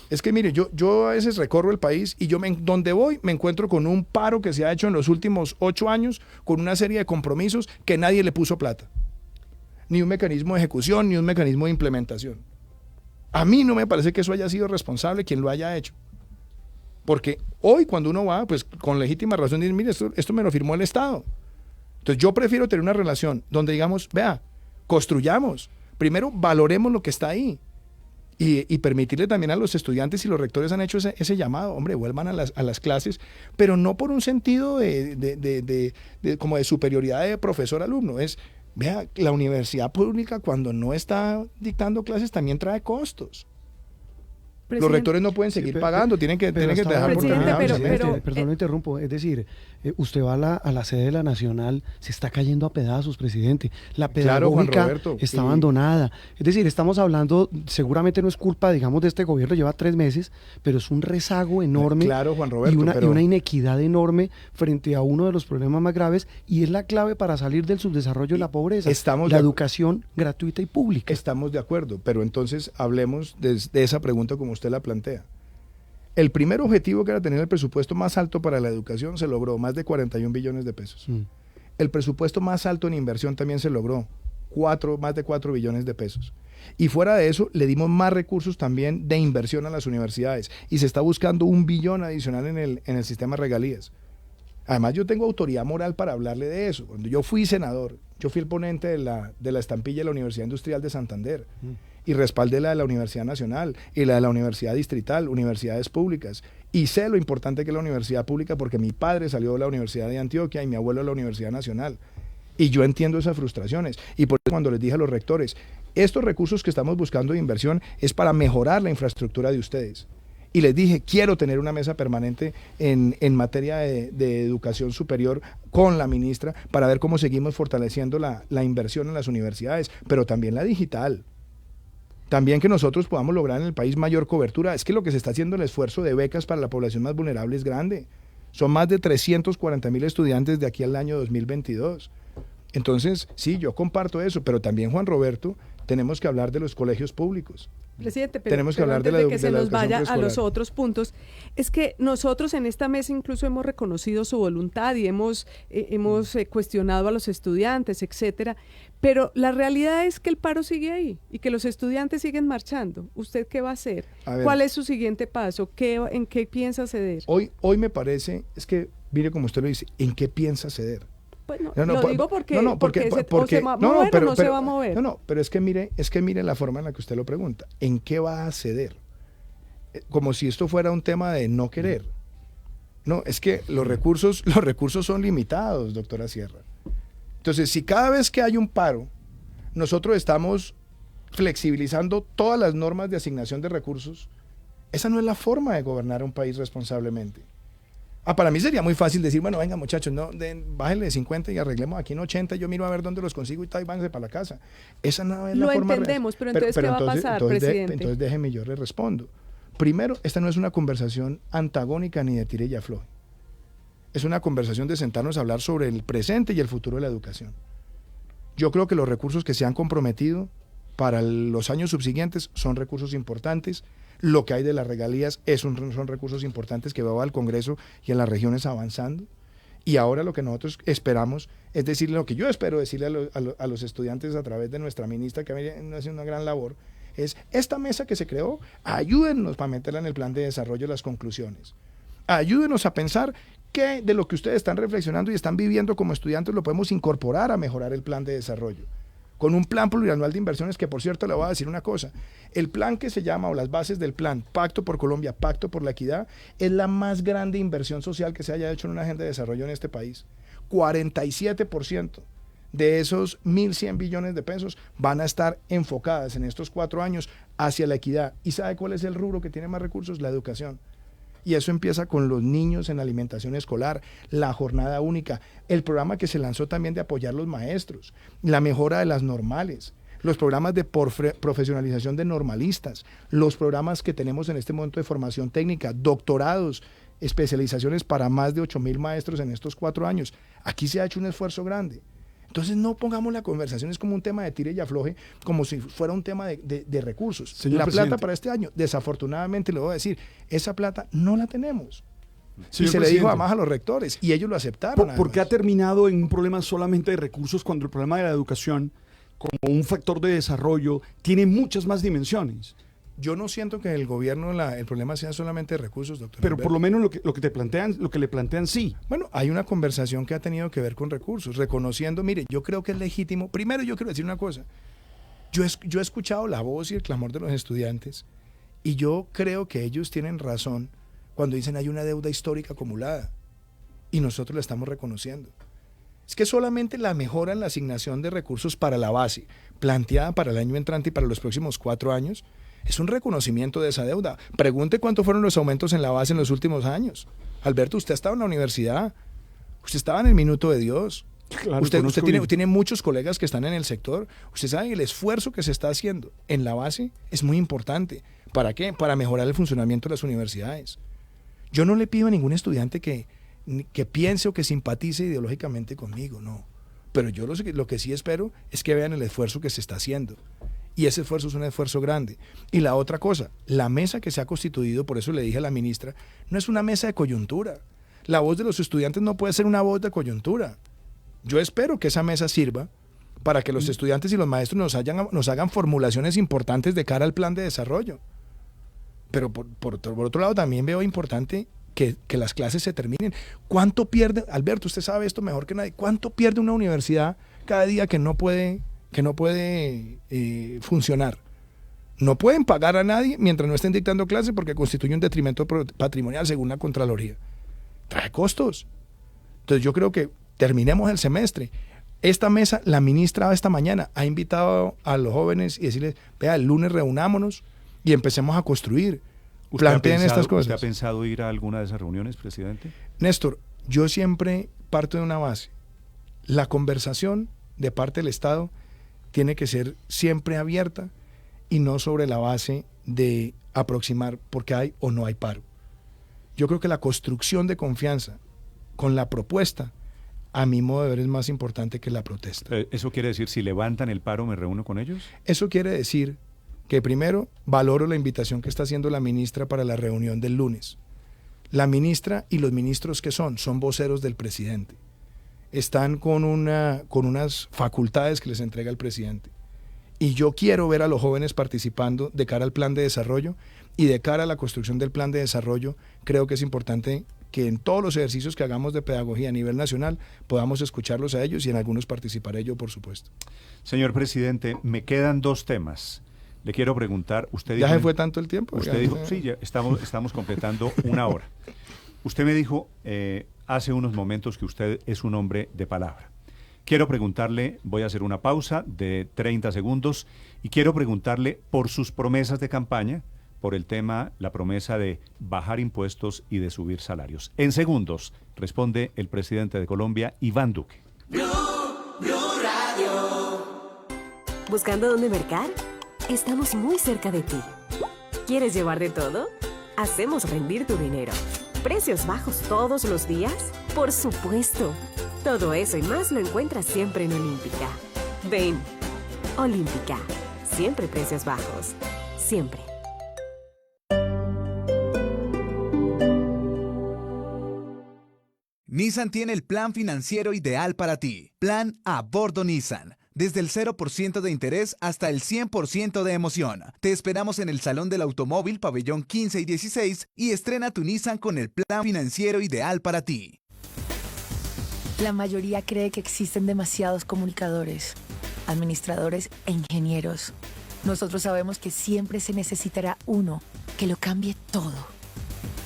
Es que mire, yo a veces recorro el país y donde voy me encuentro con un paro que se ha hecho en los últimos 8 años con una serie de compromisos que nadie le puso plata. Ni un mecanismo de ejecución, ni un mecanismo de implementación. A mí no me parece que eso haya sido responsable quien lo haya hecho. Porque hoy cuando uno va, pues con legítima razón, dice, mire, esto me lo firmó el Estado. Entonces yo prefiero tener una relación donde digamos, vea, construyamos, primero valoremos lo que está ahí. Y permitirle también a los estudiantes, y los rectores han hecho ese llamado, hombre, vuelvan a las clases, pero no por un sentido como de superioridad de profesor-alumno. Vea, la universidad pública cuando no está dictando clases también trae costos. Los rectores no pueden seguir pagando, tienen que dejar por Presidente, terminado el pero- semestre. Perdón, lo interrumpo. Es decir, usted va a la sede de la Nacional, se está cayendo a pedazos, presidente. La Claro, Juan pedagógica Roberto, está y- abandonada. Es decir, estamos hablando, seguramente no es culpa, digamos, de este gobierno, lleva 3 meses, pero es un rezago enorme. Claro, Juan Roberto, y pero- una inequidad enorme frente a uno de los problemas más graves, y es la clave para salir del subdesarrollo y la pobreza. Estamos la de acu- educación gratuita y pública. Estamos de acuerdo, pero entonces hablemos de esa pregunta como usted la plantea. El primer objetivo, que era tener el presupuesto más alto para la educación, se logró, más de 41 billones de pesos. Mm. El presupuesto más alto en inversión también se logró, más de 4 billones de pesos. Y fuera de eso, le dimos más recursos también de inversión a las universidades. Y se está buscando 1 billón adicional en el sistema de regalías. Además, yo tengo autoridad moral para hablarle de eso. Cuando yo fui senador, yo fui el ponente de la estampilla de la Universidad Industrial de Santander. Y respaldé la de la Universidad Nacional y la de la Universidad Distrital, universidades públicas. Y sé lo importante que es la universidad pública porque mi padre salió de la Universidad de Antioquia y mi abuelo de la Universidad Nacional. Y yo entiendo esas frustraciones. Y por eso cuando les dije a los rectores, estos recursos que estamos buscando de inversión es para mejorar la infraestructura de ustedes. Y les dije, quiero tener una mesa permanente en materia de educación superior con la ministra para ver cómo seguimos fortaleciendo la inversión en las universidades, pero también la digital. También que nosotros podamos lograr en el país mayor cobertura. Es que lo que se está haciendo, el esfuerzo de becas para la población más vulnerable es grande. Son más de 340,000 estudiantes de aquí al año 2022. Entonces, sí, yo comparto eso, pero también, Juan Roberto, tenemos que hablar de los colegios públicos. Presidente, pero, Tenemos que pero hablar de antes la que edu- se de la nos educación vaya a preescolar. los otros puntos, es que nosotros en esta mesa incluso hemos reconocido su voluntad y hemos cuestionado a los estudiantes, etcétera, pero la realidad es que el paro sigue ahí y que los estudiantes siguen marchando. ¿Usted qué va a hacer? A ver. ¿Cuál es su siguiente paso? ¿En qué piensa ceder? Hoy me parece, es que, mire como usted lo dice, ¿en qué piensa ceder? Pues no, No, no, lo por- digo porque, no, no, porque se, o porque- se va a no, no, mover pero- o no se pero- va a mover. No, pero es que mire la forma en la que usted lo pregunta. ¿En qué va a ceder? Como si esto fuera un tema de no querer. No, es que los recursos son limitados, doctora Sierra. Entonces, si cada vez que hay un paro, nosotros estamos flexibilizando todas las normas de asignación de recursos, esa no es la forma de gobernar un país responsablemente. Para mí sería muy fácil decir, bueno, venga muchachos, bájenle de 50 y arreglemos aquí en 80, yo miro a ver dónde los consigo y tal, y váyanse para la casa. Esa no es Lo la forma. entendemos, pero entonces, ¿qué va a pasar, presidente? Entonces déjeme, yo le respondo. Primero, esta no es una conversación antagónica ni de tire y afloje. Es una conversación de sentarnos a hablar sobre el presente y el futuro de la educación. Yo creo que los recursos que se han comprometido para los años subsiguientes son recursos importantes. Lo que hay de las regalías son recursos importantes que va al Congreso y a las regiones avanzando. Y ahora lo que nosotros esperamos es decirle, lo que yo espero decirle a los estudiantes a través de nuestra ministra, que hace una gran labor, es esta mesa que se creó, ayúdennos para meterla en el plan de desarrollo las conclusiones. Ayúdenos a pensar qué de lo que ustedes están reflexionando y están viviendo como estudiantes lo podemos incorporar a mejorar el plan de desarrollo. Con un plan plurianual de inversiones que, por cierto, le voy a decir una cosa. El plan que se llama, o las bases del plan, Pacto por Colombia, Pacto por la Equidad, es la más grande inversión social que se haya hecho en una agenda de desarrollo en este país. 47% de esos 1.100 billones de pesos van a estar enfocadas en estos 4 años hacia la equidad. ¿Y sabe cuál es el rubro que tiene más recursos? La educación. Y eso empieza con los niños en alimentación escolar, la jornada única, el programa que se lanzó también de apoyar a los maestros, la mejora de las normales, los programas de profesionalización de normalistas, los programas que tenemos en este momento de formación técnica, doctorados, especializaciones para más de 8,000 maestros en estos 4 años. Aquí se ha hecho un esfuerzo grande. Entonces no pongamos la conversación, es como un tema de tire y afloje, como si fuera un tema de recursos. Señor la presidente. plata para este año, desafortunadamente le voy a decir, esa plata no la tenemos. Señor y se le dijo presidente. además a los rectores, y ellos lo aceptaron. ¿Por qué ha además. terminado en un problema solamente de recursos cuando el problema de la educación, como un factor de desarrollo, tiene muchas más dimensiones? Yo no siento que el gobierno el problema sea solamente de recursos, doctor. Pero Alberto. por lo menos lo que le plantean sí. Bueno, hay una conversación que ha tenido que ver con recursos, reconociendo, mire, yo creo que es legítimo. Primero yo quiero decir una cosa. Yo he escuchado la voz y el clamor de los estudiantes y yo creo que ellos tienen razón cuando dicen hay una deuda histórica acumulada y nosotros la estamos reconociendo. Es que solamente la mejora en la asignación de recursos para la base, planteada para el año entrante y para los próximos 4 años, Es un reconocimiento de esa deuda. Pregunte cuánto fueron los aumentos en la base en los últimos años. Alberto, usted estaba en la universidad, usted estaba en el minuto de Dios. Claro, Usted conozco bien. tiene muchos colegas que están en el sector. Usted sabe que el esfuerzo que se está haciendo en la base es muy importante. ¿Para qué? Para mejorar el funcionamiento de las universidades. Yo no le pido a ningún estudiante que piense o que simpatice ideológicamente conmigo, no. Pero yo lo que sí espero es que vean el esfuerzo que se está haciendo. Y ese esfuerzo es un esfuerzo grande. Y la otra cosa, la mesa que se ha constituido, por eso le dije a la ministra, no es una mesa de coyuntura. La voz de los estudiantes no puede ser una voz de coyuntura. Yo espero que esa mesa sirva para que los estudiantes y los maestros nos hagan formulaciones importantes de cara al plan de desarrollo. Pero por otro lado también veo importante que las clases se terminen. ¿Cuánto pierde, Alberto, usted sabe esto mejor que nadie, cuánto pierde una universidad cada día que no puede funcionar? No pueden pagar a nadie mientras no estén dictando clases porque constituye un detrimento patrimonial según la Contraloría. Trae costos. Entonces yo creo que terminemos el semestre. Esta mesa, la ministra esta mañana ha invitado a los jóvenes y decirles, vea, el lunes reunámonos y empecemos a construir. Planteen estas cosas. ¿Usted ha pensado ir a alguna de esas reuniones, presidente? Néstor, yo siempre parto de una base. La conversación de parte del Estado tiene que ser siempre abierta y no sobre la base de aproximar porque hay o no hay paro. Yo creo que la construcción de confianza con la propuesta, a mi modo de ver, es más importante que la protesta. ¿Eso quiere decir, si levantan el paro, me reúno con ellos? Eso quiere decir que primero valoro la invitación que está haciendo la ministra para la reunión del lunes. La ministra y los ministros que son voceros del presidente. Están con unas facultades que les entrega el presidente. Y yo quiero ver a los jóvenes participando de cara al plan de desarrollo y de cara a la construcción del plan de desarrollo. Creo que es importante que en todos los ejercicios que hagamos de pedagogía a nivel nacional podamos escucharlos a ellos y en algunos participaré yo, por supuesto. Señor presidente, me quedan dos temas. Le quiero preguntar, usted dijo... ¿Ya se fue tanto el tiempo? Usted dijo, sí, ya estamos completando una hora. Usted me dijo hace unos momentos que usted es un hombre de palabra. Quiero preguntarle, voy a hacer una pausa de 30 segundos, y quiero preguntarle por sus promesas de campaña, por el tema, la promesa de bajar impuestos y de subir salarios. En segundos, responde el presidente de Colombia, Iván Duque. Blue Radio. ¿Buscando dónde mercar? Estamos muy cerca de ti. ¿Quieres llevar de todo? Hacemos rendir tu dinero. ¿Precios bajos todos los días? Por supuesto. Todo eso y más lo encuentras siempre en Olímpica. Ven, Olímpica. Siempre precios bajos. Siempre. Nissan tiene el plan financiero ideal para ti. Plan a bordo Nissan. Desde el 0% de interés hasta el 100% de emoción. Te esperamos en el Salón del Automóvil, Pabellón 15 y 16 y estrena tu Nissan con el plan financiero ideal para ti. La mayoría cree que existen demasiados comunicadores, administradores e ingenieros. Nosotros sabemos que siempre se necesitará uno que lo cambie todo.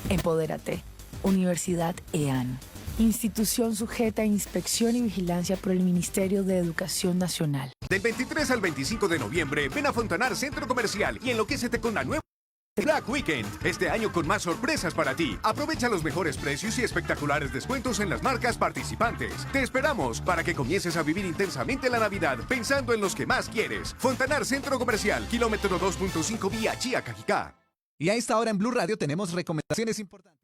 Empodérate. Universidad EAN. Institución sujeta a inspección y vigilancia por el Ministerio de Educación Nacional. Del 23 al 25 de noviembre, ven a Fontanar Centro Comercial y enloquécete con la nueva Black Weekend. Este año con más sorpresas para ti. Aprovecha los mejores precios y espectaculares descuentos en las marcas participantes. Te esperamos para que comiences a vivir intensamente la Navidad pensando en los que más quieres. Fontanar Centro Comercial, kilómetro 2.5 vía Chía, Cajicá. Y a esta hora en Blue Radio tenemos recomendaciones importantes.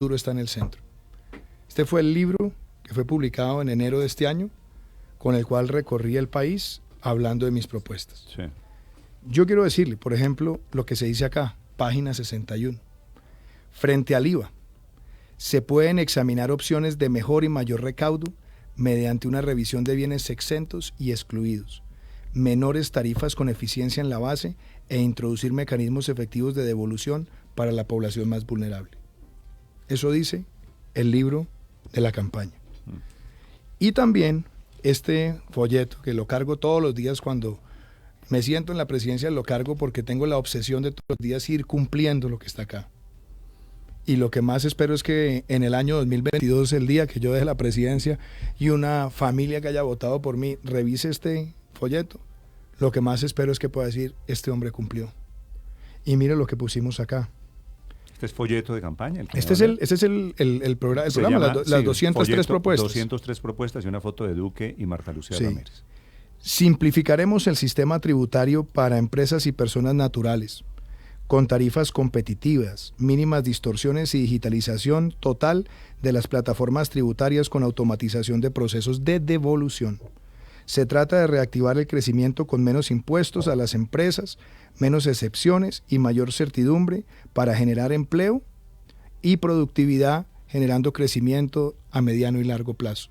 futuro está en el centro. Este fue el libro que fue publicado en enero de este año, con el cual recorrí el país hablando de mis propuestas. Sí. Yo quiero decirle, por ejemplo, lo que se dice acá, página 61. Frente al IVA, se pueden examinar opciones de mejor y mayor recaudo mediante una revisión de bienes exentos y excluidos, menores tarifas con eficiencia en la base e introducir mecanismos efectivos de devolución para la población más vulnerable. Eso dice el libro de la campaña. Y también este folleto, que lo cargo todos los días cuando me siento en la presidencia, lo cargo porque tengo la obsesión de todos los días ir cumpliendo lo que está acá. Y lo que más espero es que en el año 2022, el día que yo deje la presidencia y una familia que haya votado por mí revise este folleto, lo que más espero es que pueda decir, este hombre cumplió. Y mire lo que pusimos acá. Este es folleto de campaña. Este es el programa, las 203 propuestas. 203 propuestas y una foto de Duque y Marta Lucía Sí. Ramírez. Simplificaremos el sistema tributario para empresas y personas naturales, con tarifas competitivas, mínimas distorsiones y digitalización total de las plataformas tributarias con automatización de procesos de devolución. Se trata de reactivar el crecimiento con menos impuestos a las empresas, menos excepciones y mayor certidumbre para generar empleo y productividad, generando crecimiento a mediano y largo plazo.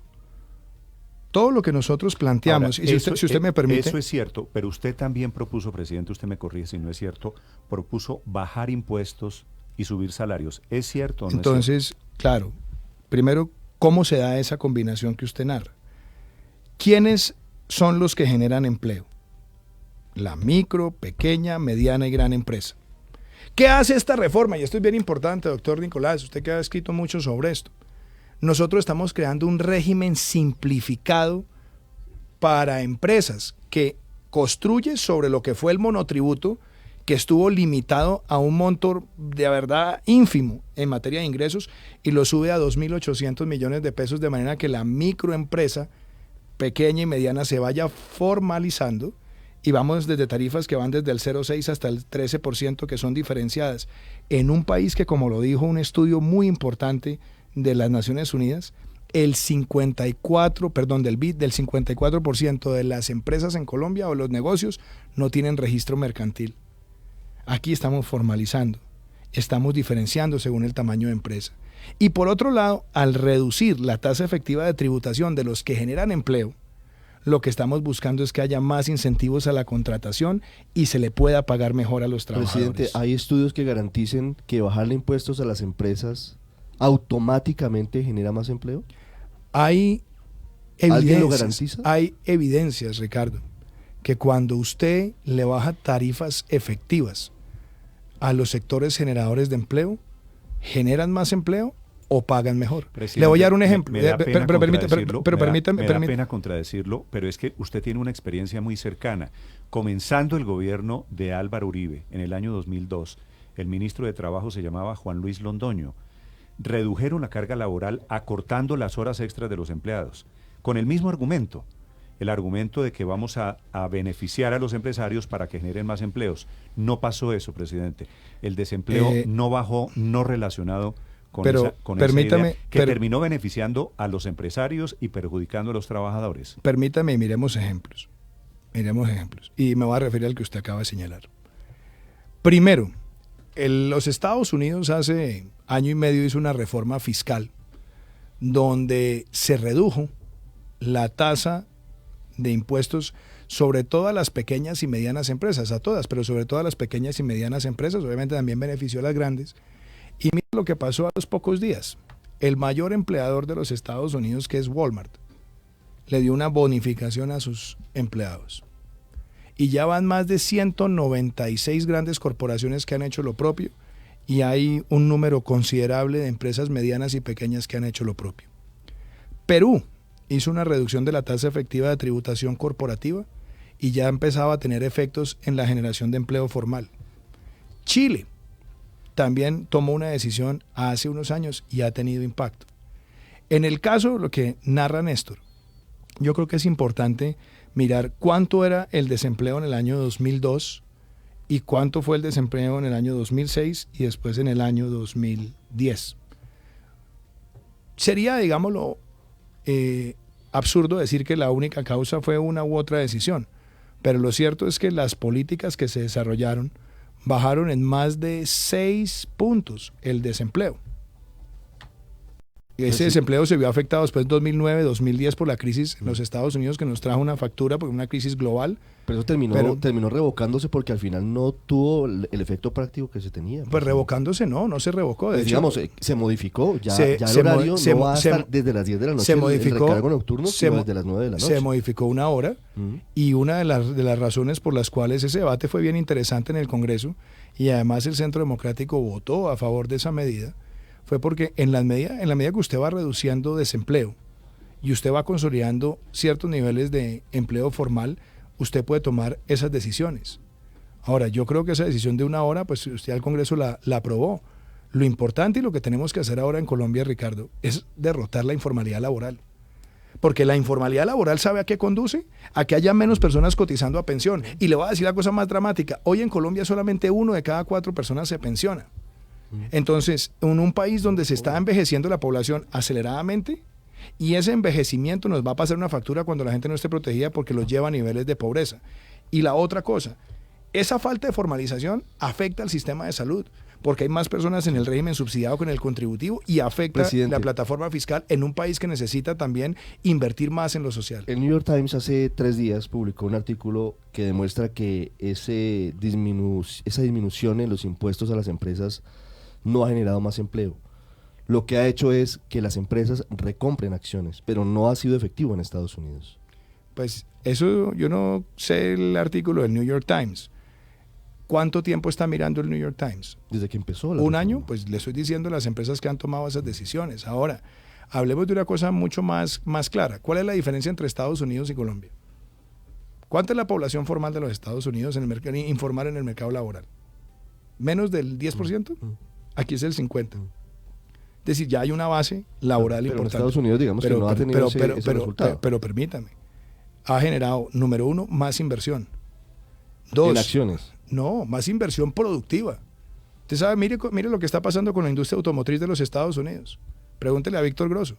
Todo lo que nosotros planteamos, Ahora, y si usted me permite... Eso es cierto, pero usted también propuso, presidente, usted me corrige si no es cierto, propuso bajar impuestos y subir salarios. ¿Es cierto o no? Entonces, claro, primero, ¿cómo se da esa combinación que usted narra? ¿Quiénes son los que generan empleo? La micro, pequeña, mediana y gran empresa. ¿Qué hace esta reforma? Y esto es bien importante, doctor Nicolás, usted que ha escrito mucho sobre esto. Nosotros estamos creando un régimen simplificado para empresas que construye sobre lo que fue el monotributo, que estuvo limitado a un monto de verdad ínfimo en materia de ingresos, y lo sube a 2.800 millones de pesos, de manera que la microempresa pequeña y mediana se vaya formalizando, y vamos desde tarifas que van desde el 0,6 hasta el 13%, que son diferenciadas en un país que, como lo dijo un estudio muy importante de las Naciones Unidas, del 54% de las empresas en Colombia o los negocios no tienen registro mercantil. Aquí estamos formalizando, estamos diferenciando según el tamaño de empresa. Y por otro lado, al reducir la tasa efectiva de tributación de los que generan empleo, lo que estamos buscando es que haya más incentivos a la contratación y se le pueda pagar mejor a los trabajadores. Presidente, ¿hay estudios que garanticen que bajarle impuestos a las empresas automáticamente genera más empleo? Hay ¿Alguien lo evidencias, garantiza? hay evidencias, Ricardo, que cuando usted le baja tarifas efectivas a los sectores generadores de empleo, generan más empleo o pagan mejor. Presidente, le voy a dar un ejemplo. Me da pena Permítame. me da pena contradecirlo, pero es que usted tiene una experiencia muy cercana. Comenzando el gobierno de Álvaro Uribe en el año 2002, el ministro de Trabajo se llamaba Juan Luis Londoño. Redujeron la carga laboral acortando las horas extras de los empleados, con el mismo argumento, el argumento de que vamos a beneficiar a los empresarios para que generen más empleos. No pasó eso, presidente. El desempleo no bajó, no relacionado con esa idea, que terminó beneficiando a los empresarios y perjudicando a los trabajadores. Permítame, miremos ejemplos. Y me voy a referir al que usted acaba de señalar. Primero, los Estados Unidos hace año y medio hizo una reforma fiscal donde se redujo la tasa de impuestos sobre todas las pequeñas y medianas empresas, a todas, pero sobre todo a las pequeñas y medianas empresas, obviamente también benefició a las grandes. Y mira lo que pasó a los pocos días. El mayor empleador de los Estados Unidos, que es Walmart, le dio una bonificación a sus empleados. Y ya van más de 196 grandes corporaciones que han hecho lo propio, y hay un número considerable de empresas medianas y pequeñas que han hecho lo propio. Perú hizo una reducción de la tasa efectiva de tributación corporativa y ya empezaba a tener efectos en la generación de empleo formal. Chile también tomó una decisión hace unos años y ha tenido impacto. En el caso, lo que narra Néstor, yo creo que es importante mirar cuánto era el desempleo en el año 2002 y cuánto fue el desempleo en el año 2006 y después en el año 2010. Sería, digámoslo, absurdo decir que la única causa fue una u otra decisión, pero lo cierto es que las políticas que se desarrollaron bajaron en más de 6 puntos el desempleo. Ese desempleo se vio afectado después de 2009, 2010 por la crisis en los Estados Unidos, que nos trajo una factura por una crisis global. Pero eso terminó revocándose porque al final no tuvo el efecto práctico que se tenía. Pues revocándose no se revocó. De hecho, digamos, se modificó, ya el horario no va a estar desde las 10 de la noche el recargo nocturno, sino desde las 9 de la noche. Se modificó una hora y una de las razones por las cuales ese debate fue bien interesante en el Congreso y además el Centro Democrático votó a favor de esa medida, fue porque en la medida que usted va reduciendo desempleo y usted va consolidando ciertos niveles de empleo formal, usted puede tomar esas decisiones. Ahora, yo creo que esa decisión de una hora, pues usted al Congreso la aprobó. Lo importante y lo que tenemos que hacer ahora en Colombia, Ricardo, es derrotar la informalidad laboral. Porque la informalidad laboral, ¿sabe a qué conduce? A que haya menos personas cotizando a pensión. Y le voy a decir la cosa más dramática. Hoy en Colombia solamente 1 de cada 4 personas se pensiona. Entonces, en un país donde se está envejeciendo la población aceleradamente, y ese envejecimiento nos va a pasar una factura cuando la gente no esté protegida porque los lleva a niveles de pobreza. Y la otra cosa, esa falta de formalización afecta al sistema de salud, porque hay más personas en el régimen subsidiado que en el contributivo y afecta la plataforma fiscal en un país que necesita también invertir más en lo social. El New York Times hace 3 días publicó un artículo que demuestra que esa disminución en los impuestos a las empresas no ha generado más empleo. Lo que ha hecho es que las empresas recompren acciones, pero no ha sido efectivo en Estados Unidos. Pues eso, yo no sé el artículo del New York Times. ¿Cuánto tiempo está mirando el New York Times? Desde que empezó. ¿Un año? Pues le estoy diciendo a las empresas que han tomado esas decisiones. Ahora, hablemos de una cosa mucho más clara. ¿Cuál es la diferencia entre Estados Unidos y Colombia? ¿Cuánta es la población formal de los Estados Unidos informal en el mercado laboral? ¿Menos del 10%? Aquí es el 50%. Es decir, ya hay una base laboral importante. En Estados Unidos, digamos, que no ha tenido ese resultado. Pero permítame, ha generado, número 1, más inversión. 2, en acciones. No, más inversión productiva. Usted sabe, mire lo que está pasando con la industria automotriz de los Estados Unidos. Pregúntele a Víctor Grosso.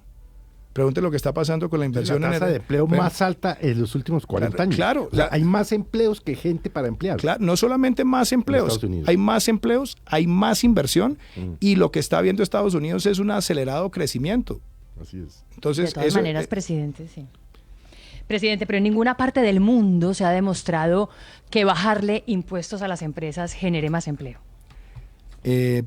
Pregúntele lo que está empleo con la inversión la tasa de empleo más alta en los últimos 40 años. Claro. Hay más empleos que gente para emplear. Claro, no solamente más empleos, hay más empleos, hay más inversión y lo que está viendo Estados Unidos es un acelerado crecimiento. Así es. Entonces, de todas maneras, presidente, sí. Presidente, pero en ninguna parte del mundo se ha demostrado que bajarle impuestos a las empresas genere más empleo.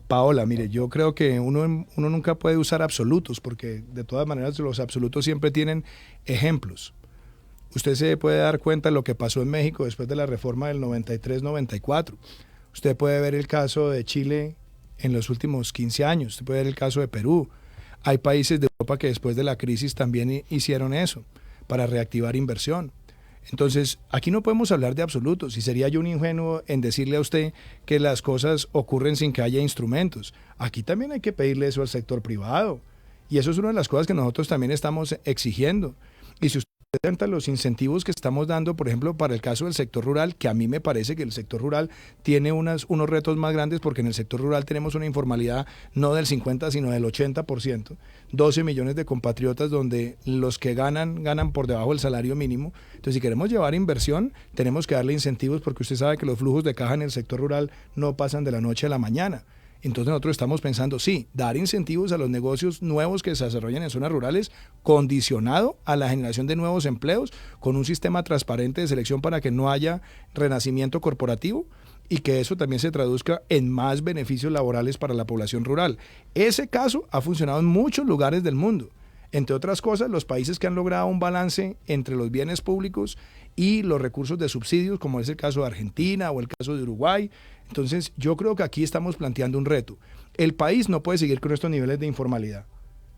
Paola, mire, yo creo que uno nunca puede usar absolutos porque de todas maneras los absolutos siempre tienen ejemplos. Usted se puede dar cuenta de lo que pasó en México después de la reforma del 93-94. Usted puede ver el caso de Chile en los últimos 15 años. Usted puede ver el caso de Perú. Hay países de Europa que después de la crisis también hicieron eso para reactivar inversión. Entonces, aquí no podemos hablar de absolutos y sería yo un ingenuo en decirle a usted que las cosas ocurren sin que haya instrumentos. Aquí también hay que pedirle eso al sector privado y eso es una de las cosas que nosotros también estamos exigiendo. Y si usted presenta los incentivos que estamos dando, por ejemplo, para el caso del sector rural, que a mí me parece que el sector rural tiene unos retos más grandes porque en el sector rural tenemos una informalidad no del 50, sino del 80%, 12 millones de compatriotas donde los que ganan por debajo del salario mínimo. Entonces, si queremos llevar inversión, tenemos que darle incentivos porque usted sabe que los flujos de caja en el sector rural no pasan de la noche a la mañana. Entonces nosotros estamos pensando, sí, dar incentivos a los negocios nuevos que se desarrollan en zonas rurales, condicionado a la generación de nuevos empleos, con un sistema transparente de selección para que no haya renacimiento corporativo y que eso también se traduzca en más beneficios laborales para la población rural. Ese caso ha funcionado en muchos lugares del mundo. Entre otras cosas, los países que han logrado un balance entre los bienes públicos y los recursos de subsidios, como es el caso de Argentina o el caso de Uruguay. Entonces, yo creo que aquí estamos planteando un reto. El país no puede seguir con estos niveles de informalidad.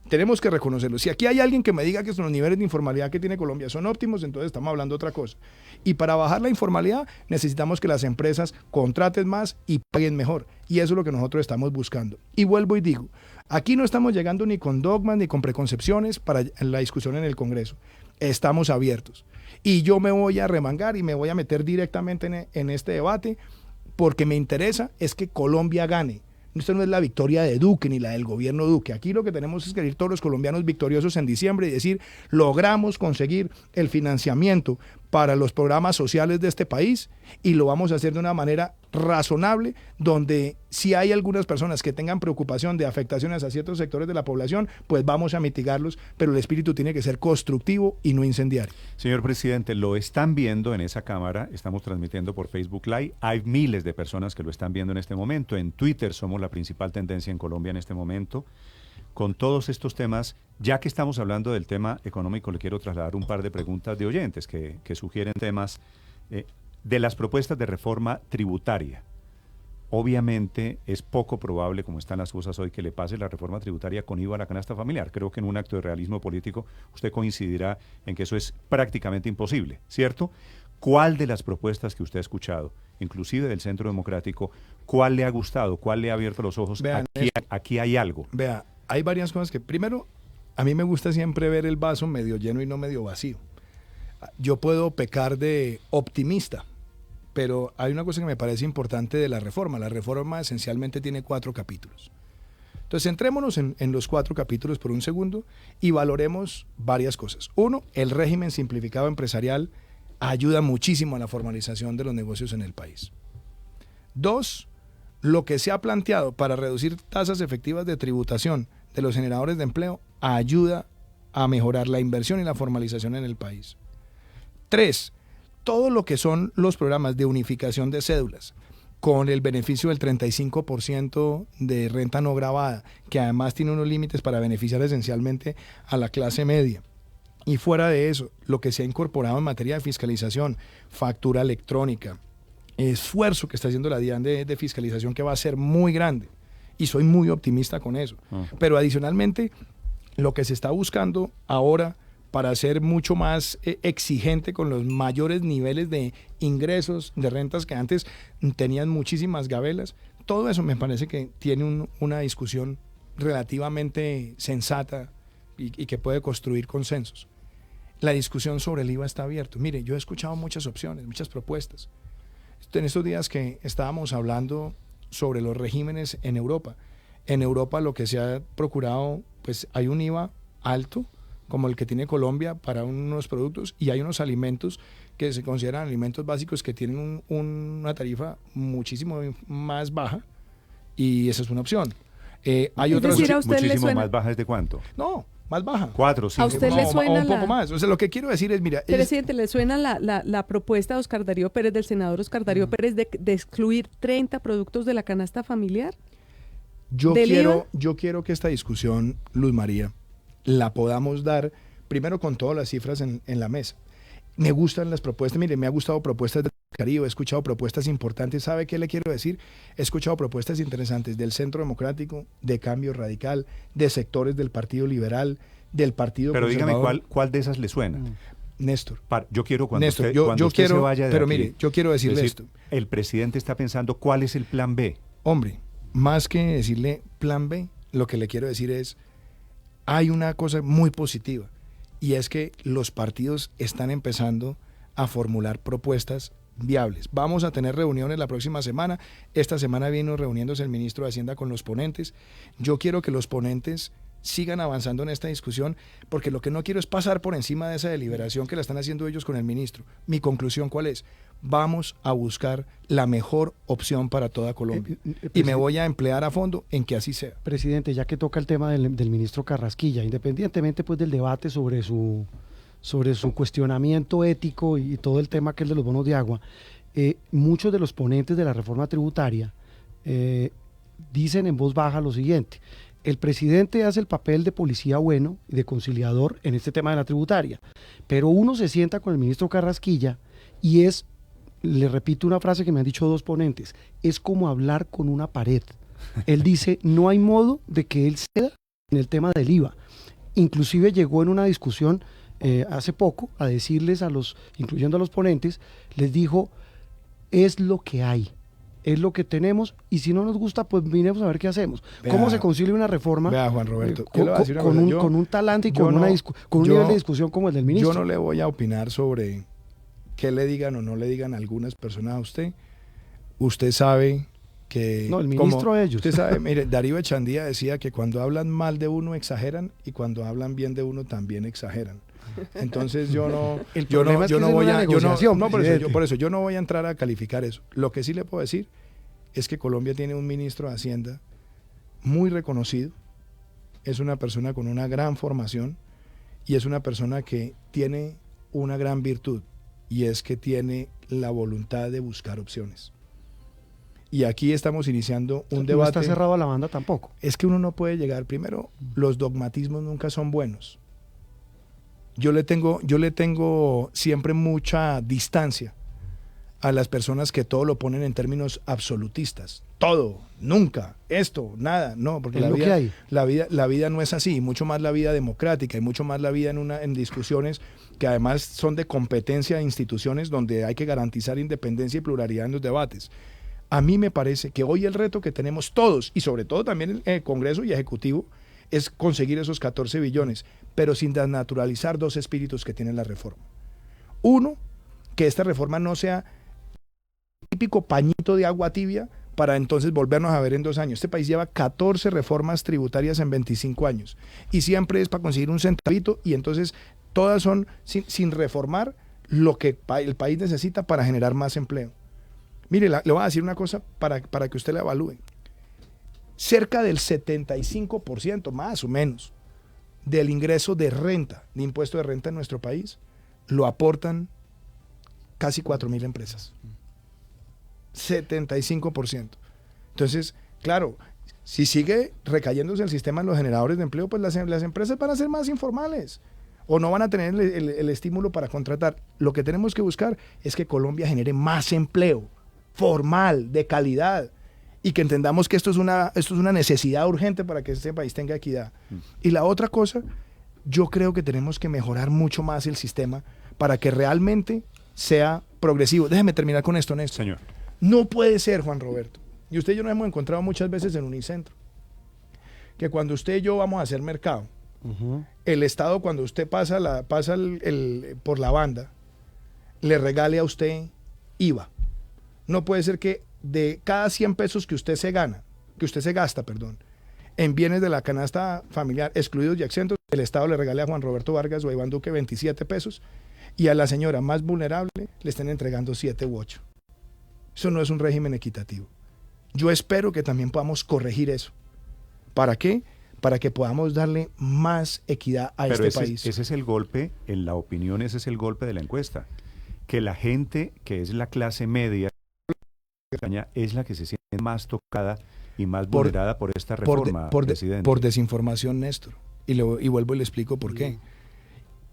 Tenemos que reconocerlo. Si aquí hay alguien que me diga que los niveles de informalidad que tiene Colombia son óptimos, entonces estamos hablando de otra cosa. Y para bajar la informalidad necesitamos que las empresas contraten más y paguen mejor. Y eso es lo que nosotros estamos buscando. Y vuelvo y digo, aquí no estamos llegando ni con dogmas ni con preconcepciones para la discusión en el Congreso. Estamos abiertos. Y yo me voy a remangar y me voy a meter directamente en este debate porque me interesa es que Colombia gane. Esto no es la victoria de Duque ni la del gobierno Duque. Aquí lo que tenemos es que ir todos los colombianos victoriosos en diciembre y decir, logramos conseguir el financiamiento para los programas sociales de este país y lo vamos a hacer de una manera razonable, donde si hay algunas personas que tengan preocupación de afectaciones a ciertos sectores de la población, pues vamos a mitigarlos, pero el espíritu tiene que ser constructivo y no incendiario. Señor presidente, lo están viendo en esa cámara, estamos transmitiendo por Facebook Live, hay miles de personas que lo están viendo en este momento, en Twitter somos la principal tendencia en Colombia en este momento. Con todos estos temas, ya que estamos hablando del tema económico, le quiero trasladar un par de preguntas de oyentes que sugieren temas de las propuestas de reforma tributaria. Obviamente es poco probable, como están las cosas hoy, que le pase la reforma tributaria con IVA a la canasta familiar. Creo que en un acto de realismo político usted coincidirá en que eso es prácticamente imposible, ¿cierto? ¿Cuál de las propuestas que usted ha escuchado, inclusive del Centro Democrático, cuál le ha gustado, cuál le ha abierto los ojos? Vean, aquí hay algo. Vea, hay varias cosas que, primero, a mí me gusta siempre ver el vaso medio lleno y no medio vacío. Yo puedo pecar de optimista, pero hay una cosa que me parece importante de la reforma. La reforma esencialmente tiene 4 capítulos. Entonces, centrémonos en los 4 capítulos por un segundo y valoremos varias cosas. 1, el régimen simplificado empresarial ayuda muchísimo a la formalización de los negocios en el país. 2, lo que se ha planteado para reducir tasas efectivas de tributación de los generadores de empleo ayuda a mejorar la inversión y la formalización en el país. 3, todo lo que son los programas de unificación de cédulas, con el beneficio del 35% de renta no gravada, que además tiene unos límites para beneficiar esencialmente a la clase media. Y fuera de eso, lo que se ha incorporado en materia de fiscalización, factura electrónica, esfuerzo que está haciendo la DIAN de fiscalización que va a ser muy grande. Y soy muy optimista con eso. Pero adicionalmente, lo que se está buscando ahora para ser mucho más exigente con los mayores niveles de ingresos, de rentas que antes tenían muchísimas gabelas, todo eso me parece que tiene una discusión relativamente sensata y que puede construir consensos. La discusión sobre el IVA está abierta. Mire, yo he escuchado muchas opciones, muchas propuestas. En estos días que estábamos hablando sobre los regímenes en Europa. En Europa lo que se ha procurado, pues hay un IVA alto, como el que tiene Colombia para unos productos, y hay unos alimentos que se consideran alimentos básicos que tienen una tarifa muchísimo más baja, y esa es una opción. Hay otras muchísimo más baja. ¿De cuánto? No, más baja. 4, 5. ¿A usted le suena un poco más? O sea, lo que quiero decir es, mira... Presidente, ¿le suena la propuesta de Oscar Darío Pérez, del senador Oscar Darío Pérez, de excluir 30 productos de la canasta familiar? Yo quiero que esta discusión, Luz María, la podamos dar primero con todas las cifras en la mesa. Me gustan las propuestas, mire, me ha gustado propuestas de Caribe, he escuchado propuestas importantes. ¿Sabe qué le quiero decir? He escuchado propuestas interesantes del Centro Democrático, de Cambio Radical, de sectores del Partido Liberal, del Partido Conservador. Pero dígame, ¿cuál de esas le suena? Néstor. Yo quiero cuando Néstor, usted se vaya de pero aquí, mire, yo quiero decirle esto. El presidente está pensando cuál es el plan B. Hombre, más que decirle plan B, lo que le quiero decir es, hay una cosa muy positiva, y es que los partidos están empezando a formular propuestas viables. Vamos a tener reuniones la próxima semana. Esta semana vino reuniéndose el ministro de Hacienda con los ponentes. Yo quiero que los ponentes sigan avanzando en esta discusión, porque lo que no quiero es pasar por encima de esa deliberación que la están haciendo ellos con el ministro. Mi conclusión, ¿cuál es? Vamos a buscar la mejor opción para toda Colombia. Y me voy a emplear a fondo en que así sea. Presidente, ya que toca el tema del ministro Carrasquilla, independientemente pues del debate sobre su cuestionamiento ético y todo el tema que es de los bonos de agua, muchos de los ponentes de la reforma tributaria dicen en voz baja lo siguiente: el presidente hace el papel de policía bueno y de conciliador en este tema de la tributaria, pero uno se sienta con el ministro Carrasquilla y le repito una frase que me han dicho 2 ponentes, es como hablar con una pared. Él dice, no hay modo de que él ceda en el tema del IVA. Inclusive llegó en una discusión hace poco a decirles incluyendo a los ponentes, les dijo, es lo que hay, es lo que tenemos, y si no nos gusta, pues vinimos a ver qué hacemos. ¿Cómo se concilia una reforma Juan Roberto, con un talante y con un nivel de discusión como el del ministro? Yo no le voy a opinar sobre qué le digan o no le digan algunas personas a usted. Usted sabe que No, el ministro como de ellos. usted sabe, mire, Darío Echandía decía que cuando hablan mal de uno exageran y cuando hablan bien de uno también exageran. Entonces yo no por eso yo no voy a entrar a calificar eso. Lo que sí le puedo decir es que Colombia tiene un ministro de Hacienda muy reconocido, es una persona con una gran formación y es una persona que tiene una gran virtud, y es que tiene la voluntad de buscar opciones. Y aquí estamos iniciando un debate. No está cerrado a la banda tampoco. Es que uno no puede llegar, primero, los dogmatismos nunca son buenos. Yo le tengo siempre mucha distancia a las personas que todo lo ponen en términos absolutistas. Todo, nunca, esto, nada, no, porque la vida no es así, y mucho más la vida democrática, y mucho más la vida en discusiones que además son de competencia de instituciones donde hay que garantizar independencia y pluralidad en los debates. A mí me parece que hoy el reto que tenemos todos, y sobre todo también el Congreso y Ejecutivo, es conseguir esos 14 billones, pero sin desnaturalizar dos espíritus que tiene la reforma. Uno, que esta reforma no sea típico pañito de agua tibia para entonces volvernos a ver en 2 años. Este país lleva 14 reformas tributarias en 25 años y siempre es para conseguir un centavito, y entonces todas son sin reformar lo que el país necesita para generar más empleo. Mire, le voy a decir una cosa para que usted la evalúe. Cerca del 75%, más o menos, del ingreso de renta, de impuesto de renta en nuestro país, lo aportan casi 4.000 empresas. 75%. Entonces, claro, si sigue recayéndose el sistema en los generadores de empleo, pues las empresas van a ser más informales o no van a tener el estímulo para contratar. Lo que tenemos que buscar es que Colombia genere más empleo formal, de calidad, y que entendamos que esto es una necesidad urgente para que este país tenga equidad. Y la otra cosa, yo creo que tenemos que mejorar mucho más el sistema para que realmente sea progresivo. Déjeme terminar con esto, Néstor. Señor. No puede ser, Juan Roberto, y usted y yo nos hemos encontrado muchas veces en Unicentro, que cuando usted y yo vamos a hacer mercado, el Estado, cuando usted pasa por la banda, le regale a usted IVA. No puede ser que de cada 100 pesos que usted se gasta, en bienes de la canasta familiar, excluidos y exentos, el Estado le regale a Juan Roberto Vargas o a Iván Duque 27 pesos y a la señora más vulnerable le estén entregando 7 u 8. Eso no es un régimen equitativo. Yo espero que también podamos corregir eso. ¿Para qué? Para que podamos darle más equidad a este país. Ese es el golpe, en la opinión, ese es el golpe de la encuesta. Que la gente que es la clase media es la que se siente más tocada y más vulnerada por esta reforma, presidente. Por desinformación, Néstor. Y vuelvo y le explico por qué.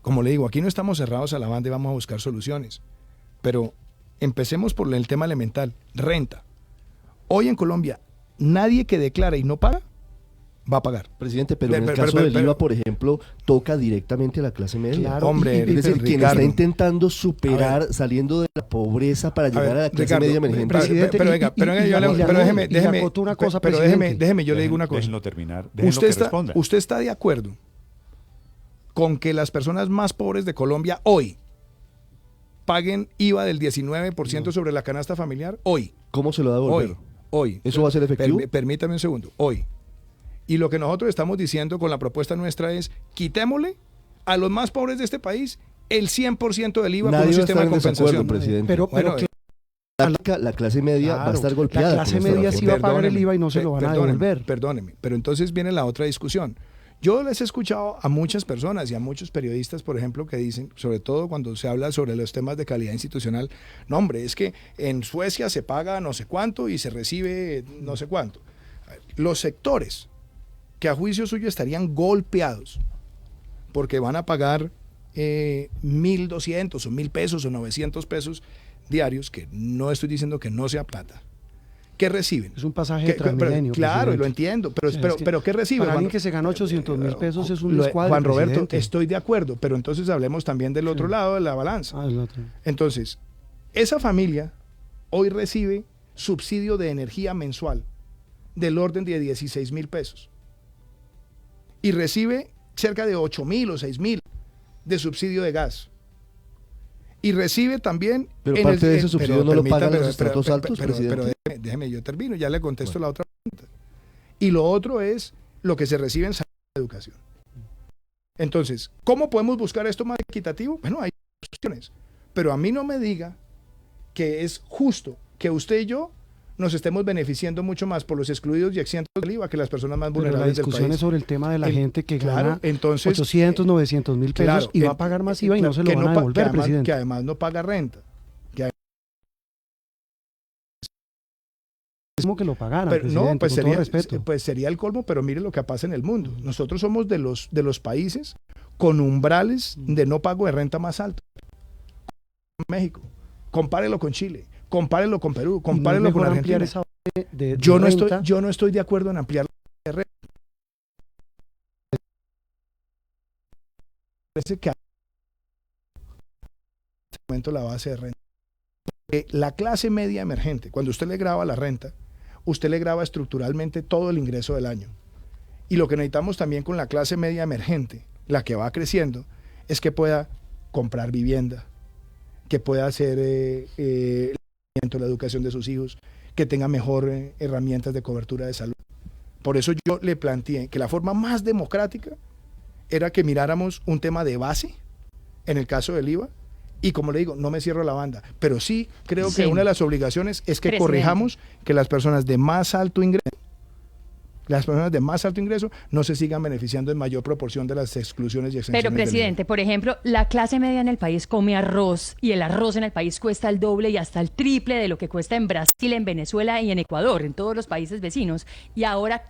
Como le digo, aquí no estamos cerrados a la banda y vamos a buscar soluciones. Pero empecemos por el tema elemental, renta. Hoy en Colombia, nadie que declara y no paga, va a pagar. Presidente, pero en el caso del IVA, por ejemplo, toca directamente a la clase media. Claro, hombre, es decir, quien está intentando superar, saliendo de la pobreza para llegar a la clase media emergente. Presidente, déjeme, yo le digo una cosa. Déjenlo terminar, déjenlo que responda. ¿Usted está de acuerdo con que las personas más pobres de Colombia hoy paguen IVA del 19% sobre la canasta familiar? Hoy. ¿Cómo se lo da a devolver? Hoy. ¿Eso va a ser efectivo? Permítame un segundo. Hoy. Y lo que nosotros estamos diciendo con la propuesta nuestra es, quitémosle a los más pobres de este país el 100% del IVA con un sistema de compensación. Presidente. Pero la clase media va a estar golpeada. La clase media sí va a pagar el IVA y no se lo van a devolver. Perdóneme, pero entonces viene la otra discusión. Yo les he escuchado a muchas personas y a muchos periodistas, por ejemplo, que dicen, sobre todo cuando se habla sobre los temas de calidad institucional, no, hombre, es que en Suecia se paga no sé cuánto y se recibe no sé cuánto. Los sectores que a juicio suyo estarían golpeados porque van a pagar 1.200 o 1.000 pesos o 900 pesos diarios, que no estoy diciendo que no sea plata. ¿Qué reciben? Es un pasaje de Transmilenio. Claro, y lo entiendo, pero ¿qué reciben? Para alguien que se gana 800.000 pesos es un descuadre. Juan Roberto, estoy de acuerdo, pero entonces hablemos también del otro lado de la balanza. El otro. Entonces, esa familia hoy recibe subsidio de energía mensual del orden de 16.000 pesos. Y recibe cerca de 8.000 o 6.000 de subsidio de gas. y recibe también... Pero parte de ese subsidio no lo pagan los estratos altos, pero presidente. déjeme, yo termino, ya le contesto la otra pregunta. Y lo otro es lo que se recibe en salud y educación. Entonces, ¿cómo podemos buscar esto más equitativo? Bueno, hay opciones, pero a mí no me diga que es justo que usted y yo nos estemos beneficiando mucho más por los excluidos y exentos del IVA que las personas más vulnerables del país. La discusión es sobre el tema de la gente que gana entonces, 800, 900 mil pesos y va a pagar más IVA y no se lo van a devolver, presidente. Que además no paga renta. Como que lo pagaran, pero, presidente, no, pues, con sería, todo respeto. Pues sería el colmo, pero mire lo que pasa en el mundo. Nosotros somos de los países con umbrales de no pago de renta más alto. México, compárelo con Chile, compárelo con Perú, compárelo con Argentina. Yo no estoy de acuerdo en ampliar la renta. Parece que en este momento la base de renta. La clase media emergente, cuando usted le graba la renta, usted le graba estructuralmente todo el ingreso del año. Y lo que necesitamos también con la clase media emergente, la que va creciendo, es que pueda comprar vivienda, que pueda hacer la educación de sus hijos, que tenga mejor herramientas de cobertura de salud. Por eso yo le planteé que la forma más democrática era que miráramos un tema de base, en el caso del IVA, y como le digo, no me cierro la banda, pero sí creo que una de las obligaciones es que corrijamos que las personas de más alto ingreso, no se sigan beneficiando en mayor proporción de las exclusiones y exenciones. Pero, presidente, por ejemplo, la clase media en el país come arroz y el arroz en el país cuesta el doble y hasta el triple de lo que cuesta en Brasil, en Venezuela y en Ecuador, en todos los países vecinos. Y ahora